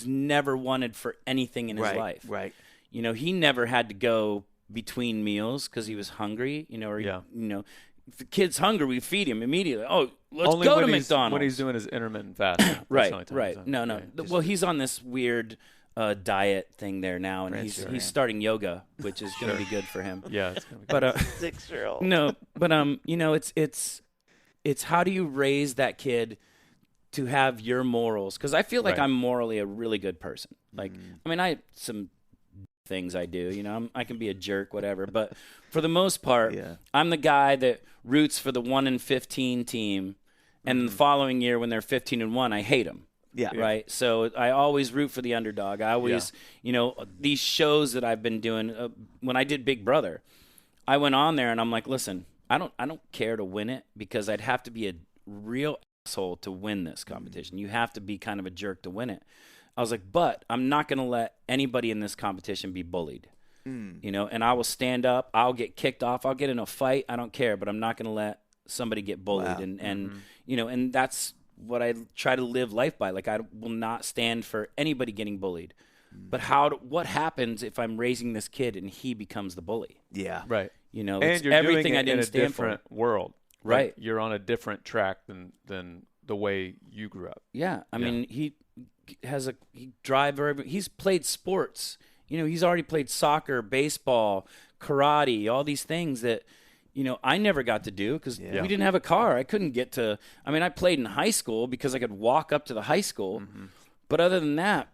never wanted for anything in his life. Right. He never had to go between meals because he was hungry. If the kid's hungry, we feed him immediately. Oh, let's go to McDonald's. When he's doing his intermittent fasting. Right. No. Well, he's on this weird diet thing there now, and he's starting yoga, which is going to be good for him. Yeah, it's going to be but 6-year-old. No, but it's how do you raise that kid to have your morals? Because I feel like I'm morally a really good person. Like, I mean, I have some things I do, I can be a jerk, whatever, but for the most part, I'm the guy that roots for the 1-15 team, and the following year when they're 15-1, I hate them. Yeah. Right. So I always root for the underdog. I always, these shows that I've been doing. When I did Big Brother, I went on there and I'm like, listen, I don't care to win it because I'd have to be a real asshole to win this competition. You have to be kind of a jerk to win it. I was like, but I'm not going to let anybody in this competition be bullied. And I will stand up. I'll get kicked off. I'll get in a fight. I don't care, but I'm not going to let somebody get bullied. Wow. And that's what I try to live life by. Like, I will not stand for anybody getting bullied. But what happens if I'm raising this kid and he becomes the bully? Yeah. Right. And it's you're everything doing it I didn't in a stand different for. world. Right. You're on a different track than the way you grew up. Yeah. I mean, he he's played sports. He's already played soccer, baseball, karate, all these things that, I never got to do because we didn't have a car. I couldn't get to, I played in high school because I could walk up to the high school. But other than that,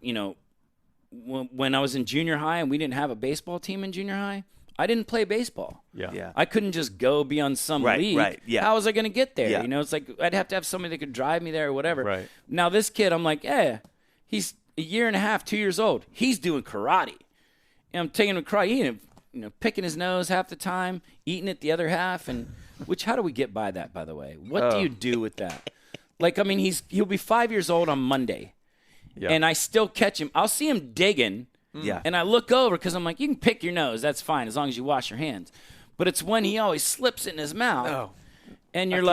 when I was in junior high and we didn't have a baseball team in junior high, I didn't play baseball. Yeah. I couldn't just go be on some league. Right. Yeah. How was I going to get there? Yeah. It's like I'd have to have somebody that could drive me there or whatever. Right. Now this kid, I'm like, he's a year and a half, 2 years old. He's doing karate. And I'm taking him to karate, picking his nose half the time, eating it the other half. And how do we get by that, by the way? What do you do with that? Like, he'll be 5 years old on Monday. Yeah. And I still catch him. I'll see him digging. Yeah. And I look over because I'm like, you can pick your nose. That's fine as long as you wash your hands. But it's when he always slips in his mouth. No. And you're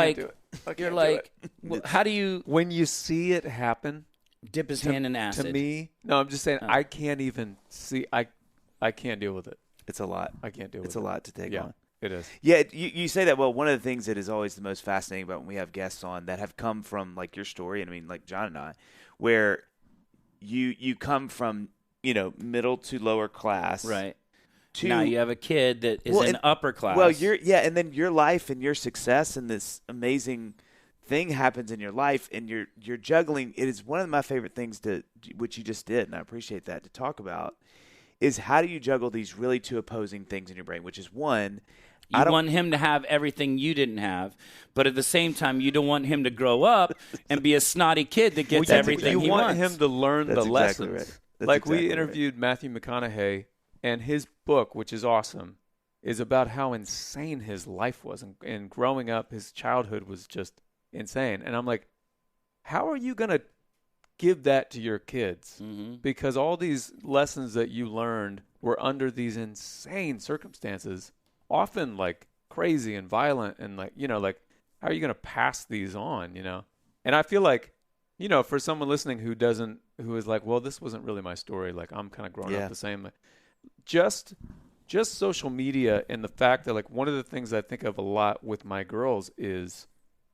how do you when you see it happen, dip his hand in acid? To me, no, I'm just saying I can't even see. I can't deal with it. It's a lot. I can't deal with it. It's a lot to take on. It is. Yeah, you say that. Well, one of the things that is always the most fascinating about when we have guests on that have come from like your story, and I mean like John and I, where you come from, middle to lower class. Right. Now you have a kid that is in upper class. Well, and then your life and your success and this amazing thing happens in your life, and you're juggling. It is one of my favorite things which you just did, and I appreciate that, to talk about, is how do you juggle these really two opposing things in your brain, which is one, you want him to have everything you didn't have, but at the same time, you don't want him to grow up and be a snotty kid that gets everything he wants. You want him to learn the lessons. Right. Like we interviewed Matthew McConaughey, and his book, which is awesome, is about how insane his life was. And growing up, his childhood was just insane. And I'm like, how are you going to give that to your kids? Mm-hmm. Because all these lessons that you learned were under these insane circumstances, often like crazy and violent, and like, how are you going to pass these on, And I feel like, for someone listening who is like, well, this wasn't really my story. Like, I'm kind of growing up the same. Just social media, and the fact that, like, one of the things I think of a lot with my girls is,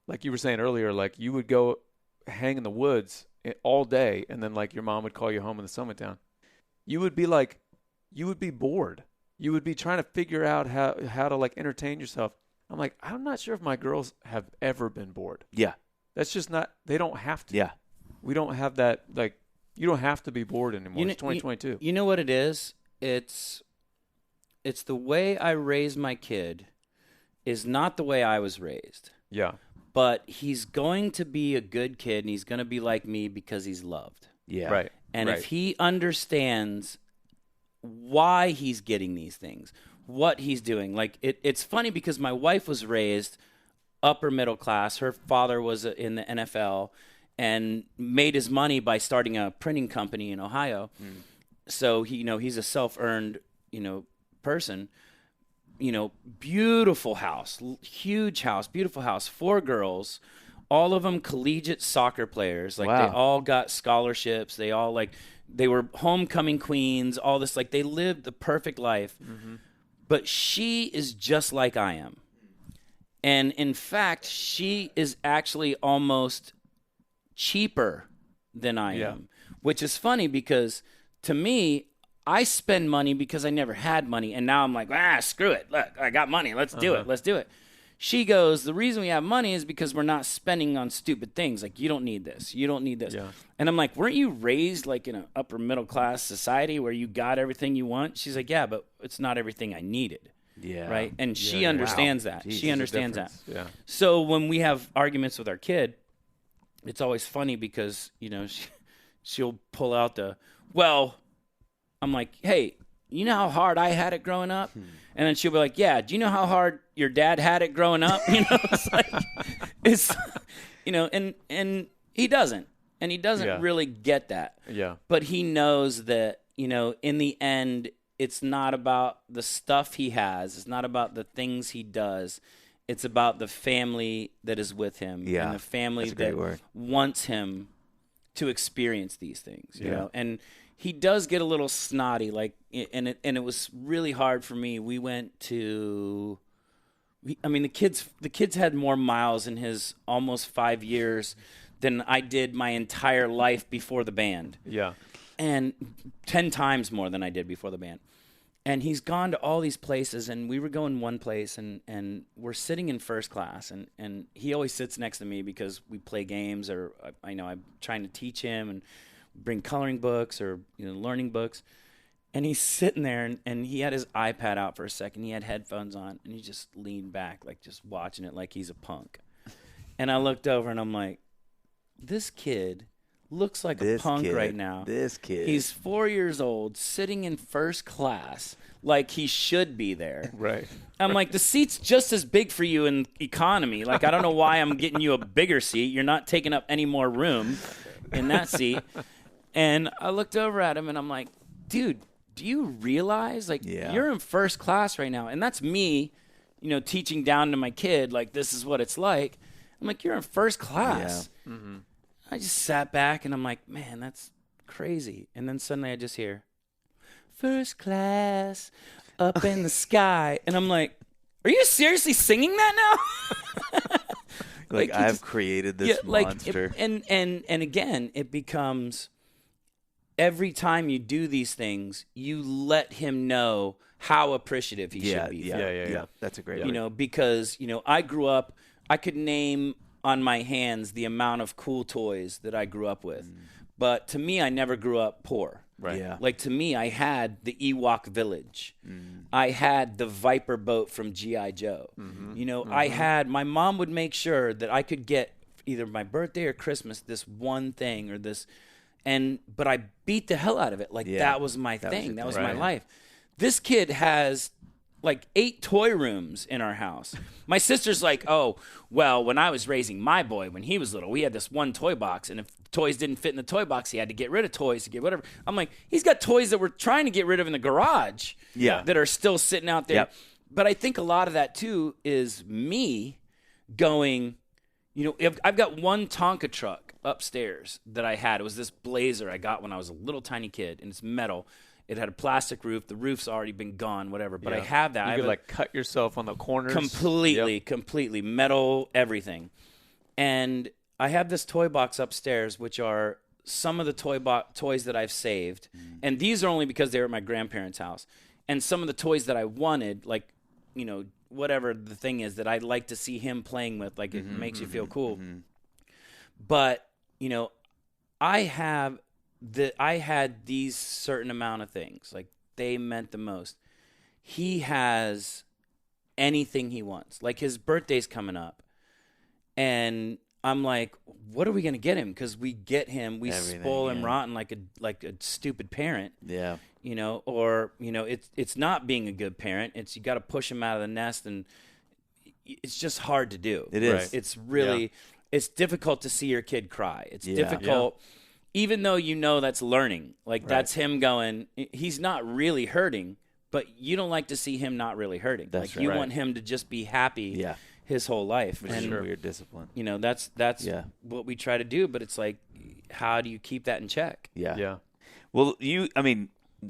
like you were saying earlier, like you would go hang in the woods all day, and then like your mom would call you home in the summertime. You would be bored. You would be trying to figure out how to like entertain yourself. I'm like, I'm not sure if my girls have ever been bored. Yeah. That's just not, they don't have to. Yeah. We don't have that, like, you don't have to be bored anymore. It's 2022. You know what it is? It's the way I raise my kid is not the way I was raised. Yeah. But he's going to be a good kid, and he's going to be like me because he's loved. Yeah. Right. And if he understands why he's getting these things, what he's doing. Like, it's funny because my wife was raised upper middle class. Her father was in the NFL and made his money by starting a printing company in Ohio. Mm. So he's a self-earned, person. Beautiful house, huge house, beautiful house, 4 girls, all of them collegiate soccer players. Like, wow. They all got scholarships. They all they were homecoming queens, all this, like they lived the perfect life. Mm-hmm. But she is just like I am. And in fact, she is actually almost cheaper than I am, which is funny because to me, I spend money because I never had money. And now I'm like, screw it. Look, I got money. Let's do it. Let's do it. She goes, the reason we have money is because we're not spending on stupid things. Like, you don't need this. You don't need this. Yeah. And I'm like, weren't you raised like in an upper middle class society where you got everything you want? She's like, yeah, but it's not everything I needed. Yeah. Right. And she understands that. Jeez, she understands that. Yeah. So when we have arguments with our kid, it's always funny because, she'll pull out I'm like, hey, you know how hard I had it growing up? And then she'll be like, yeah, do you know how hard your dad had it growing up? It's and he doesn't. And he doesn't really get that. Yeah. But he knows that, in the end, it's not about the stuff he has. It's not about the things he does. It's about the family that is with him. Yeah. And the family that wants him to experience these things, you know? And he does get a little snotty, and it was really hard for me. We went to, the kids had more miles in his almost 5 years than I did my entire life before the band. Yeah. And 10 times more than I did before the band. And he's gone to all these places, and we were going one place, and we're sitting in first class, and he always sits next to me because we play games, or I'm trying to teach him and bring coloring books or learning books. And he's sitting there, and he had his iPad out for a second. He had headphones on, and he just leaned back, like just watching it like he's a punk. And I looked over, and I'm like, this kid looks like a punk right now. This kid. He's 4 years old, sitting in first class like he should be there. Right. I'm like, the seat's just as big for you in economy. Like, I don't know why I'm getting you a bigger seat. You're not taking up any more room in that seat. And I looked over at him, and I'm like, dude, do you realize, you're in first class right now? And that's me teaching down to my kid, like, this is what it's like. I'm like, you're in first class. Yeah. Mm-hmm. I just sat back and I'm like, man, that's crazy. And then suddenly I just hear, first class up in the sky. And I'm like, are you seriously singing that now? like I've created this monster. And again, it becomes every time you do these things, you let him know how appreciative he should be. Yeah. That's a great one. Because, I grew up, I could name on my hands the amount of cool toys that I grew up with. But to me, I never grew up poor. Right. Yeah. Like, to me, I had the Ewok Village. I had the Viper boat from G.I. Joe. I had, my mom would make sure that I could get either my birthday or Christmas this one thing or this, but I beat the hell out of it. Like, that was my thing. That was my life. This kid has like 8 toy rooms in our house. My sister's like, oh, well, when I was raising my boy, when he was little, we had this one toy box, and if toys didn't fit in the toy box, he had to get rid of toys to get whatever. I'm like, he's got toys that we're trying to get rid of in the garage that are still sitting out there. Yep. But I think a lot of that, too, is me going, I've got one Tonka truck upstairs that I had. It was this Blazer I got when I was a little tiny kid, and it's metal. It had a plastic roof. The roof's already been gone, whatever. But I have that. You could cut yourself on the corners. Completely. Metal, everything. And I have this toy box upstairs, which are some of the toys that I've saved. And these are only because they were at my grandparents' house. And some of the toys that I wanted, like, whatever the thing is that I'd like to see him playing with, like, it makes you feel cool. But, I had these certain amount of things, like, they meant the most. He has anything he wants. Like, his birthday's coming up, and I'm like, what are we gonna get him? Because we get him, we spoil him rotten like a stupid parent. Yeah. It's not being a good parent. It's you got to push him out of the nest, and it's just hard to do. It is. Right? It's really it's difficult to see your kid cry. It's difficult. Yeah. Even though that's learning, like that's him going, he's not really hurting, but you don't like to see him not really hurting. That's like you want him to just be happy his whole life. Which is weird discipline. That's what we try to do, but it's like, how do you keep that in check? Yeah. Yeah. Well,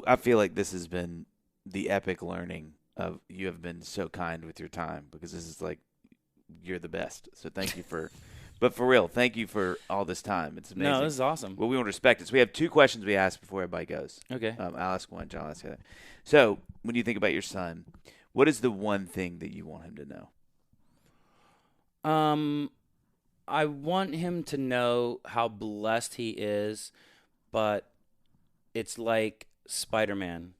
I feel like this has been the epic learning of, you have been so kind with your time, because this is like, you're the best. So thank you for... But for real, thank you for all this time. It's amazing. No, this is awesome. Well, we want to respect it. So we have 2 questions we ask before everybody goes. Okay. I'll ask one, John will ask the other. So when you think about your son, what is the one thing that you want him to know? I want him to know how blessed he is, but it's like Spider-Man,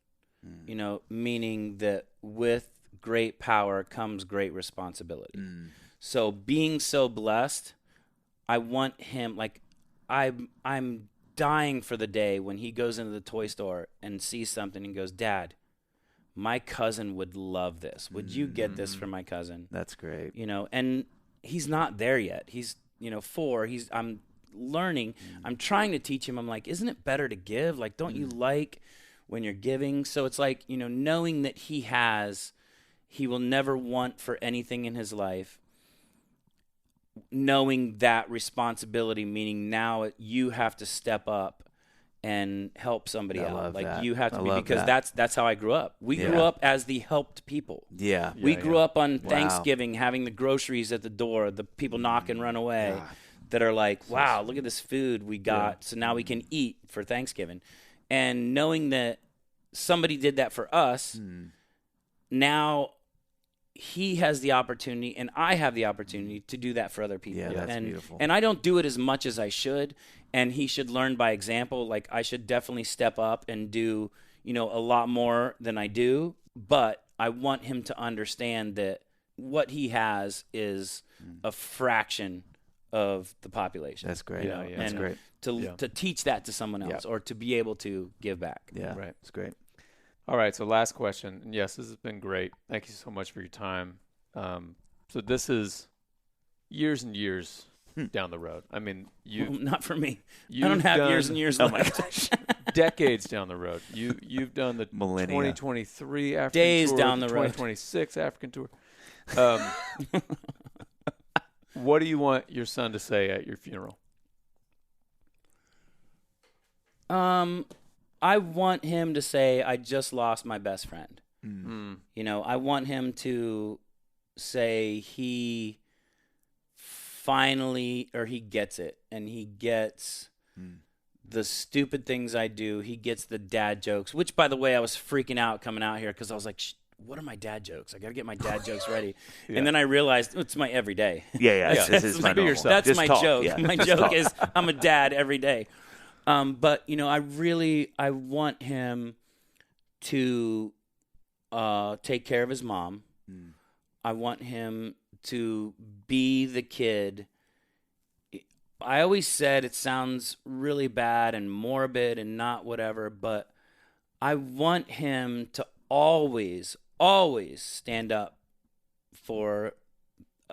meaning that with great power comes great responsibility. So being so blessed, I want him, like, I'm dying for the day when he goes into the toy store and sees something and goes, Dad, my cousin would love this. Would you get this for my cousin? That's great. And he's not there yet. He's, 4. I'm learning. I'm trying to teach him. I'm like, isn't it better to give? Like, don't you like when you're giving? So it's like, knowing that he will never want for anything in his life. Knowing that responsibility, meaning now you have to step up and help somebody out. Like that. You have to be, because that's how I grew up. We grew up as the helped people. Yeah. We grew up on Thanksgiving, having the groceries at the door, the people knock and run away that are like, wow, look at this food we got. So now we can eat for Thanksgiving. And knowing that somebody did that for us, now he has the opportunity, and I have the opportunity to do that for other people. Yeah, that's beautiful. And I don't do it as much as I should, and he should learn by example. Like, I should definitely step up and do, a lot more than I do, but I want him to understand that what he has is a fraction of the population. That's great. That's great. To teach that to someone else or to be able to give back. Yeah, right. It's great. All right, so last question. And yes, this has been great. Thank you so much for your time. So this is years and years down the road. I mean, not for me. I don't have years and years left. My gosh. Decades down the road. You've done the millennia. 2023 African Days tour, down the road. 2026 African tour. What do you want your son to say at your funeral? I want him to say, I just lost my best friend. You know, I want him to say he finally, or he gets it, and he gets the stupid things I do. He gets the dad jokes, which, by the way, I was freaking out coming out here because I was like, what are my dad jokes? I got to get my dad jokes ready. And then I realized it's my everyday. This is my normal. That's Just my talk. joke. Yeah. My joke is I'm a dad every day. But, you know, I want him to take care of his mom. I want him to be the kid. I always said it sounds really bad and morbid and not whatever, but I want him to always stand up for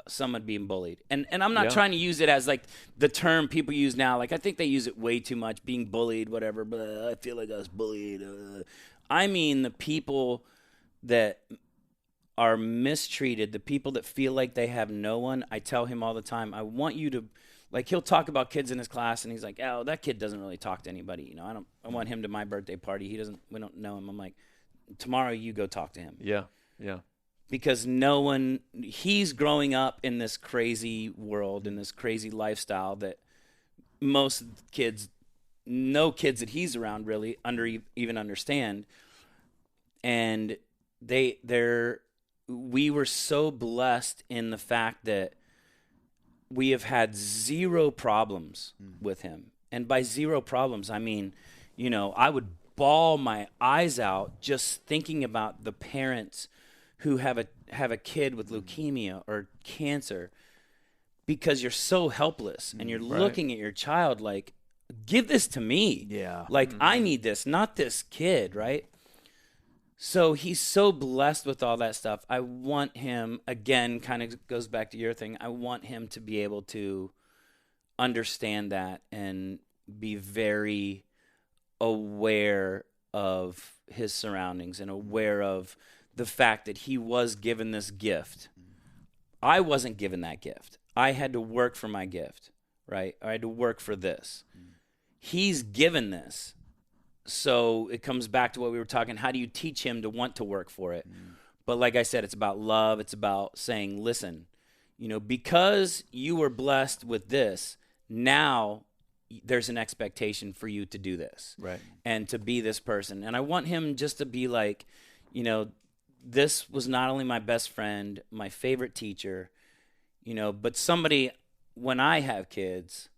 someone being bullied. And I'm not trying to use it as like the term people use now. Like I think they use it way too much, being bullied, whatever. But I feel like I was bullied. I mean the people that are mistreated, the people that feel like they have no one. I tell him all the time, I want you to, like, he'll talk about kids in his class and he's like, oh, that kid doesn't really talk to anybody. You know, I want him to my birthday party. We don't know him. I'm like, tomorrow you go talk to him. Yeah. Because he's growing up in this crazy world, in this crazy lifestyle that most kids, no kids that he's around really even understand. And we were so blessed in the fact that we have had zero problems with him. And by zero problems, I mean, you know, I would bawl my eyes out just thinking about the parents who have a kid with leukemia or cancer, because you're so helpless and you're looking at your child like, give this to me. Yeah. Like, I need this, not this kid, right? So he's so blessed with all that stuff. I want him, again, kind of goes back to your thing, I want him to be able to understand that and be very aware of his surroundings and aware of the fact that he was given this gift. I wasn't given that gift. I had to work for my gift, right? I had to work for this. He's given this. So it comes back to what we were talking, how do you teach him to want to work for it? But like I said, it's about love. It's about saying, listen, you know, because you were blessed with this, now there's an expectation for you to do this. Right. And to be this person. And I want him just to be like, you know, this was not only my best friend, my favorite teacher, you know, but somebody, when I have kids,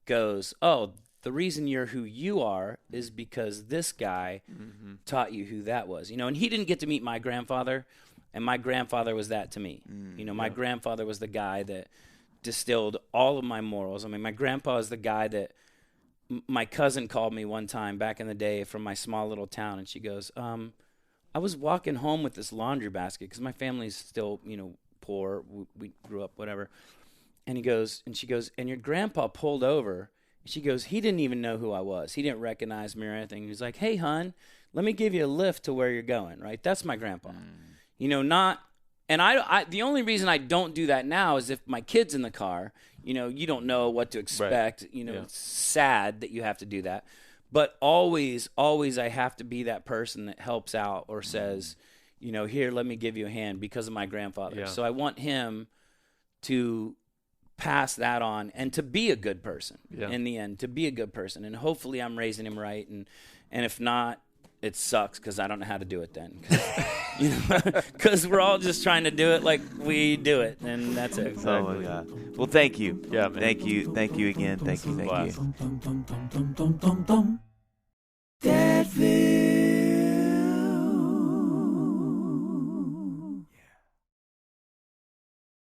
goes, oh, the reason you're who you are is because this guy taught you who that was. You know, and he didn't get to meet my grandfather, and my grandfather was that to me. You know, my grandfather was the guy that distilled all of my morals. I mean, my grandpa is the guy that my cousin called me one time back in the day from my small little town, and she goes, I was walking home with this laundry basket because my family's still, you know, poor. We grew up, whatever. And she goes, and your grandpa pulled over. She goes, he didn't even know who I was. He didn't recognize me or anything. He was like, hey, hon, let me give you a lift to where you're going, right? That's my grandpa. You know, not – and I the only reason I don't do that now is if my kid's in the car, you know, you don't know what to expect. Right. You know, it's sad that you have to do that. But always I have to be that person that helps out or says, you know, here, let me give you a hand because of my grandfather. So I want him to – pass that on and to be a good person in the end, to be a good person. And hopefully I'm raising him right. And if not, it sucks because I don't know how to do it then. You know, because we're all just trying to do it like we do it. And that's it. Exactly. Oh, my God. Well, thank you. Yeah, man. Thank you. Thank you again. Thank you. Dadville.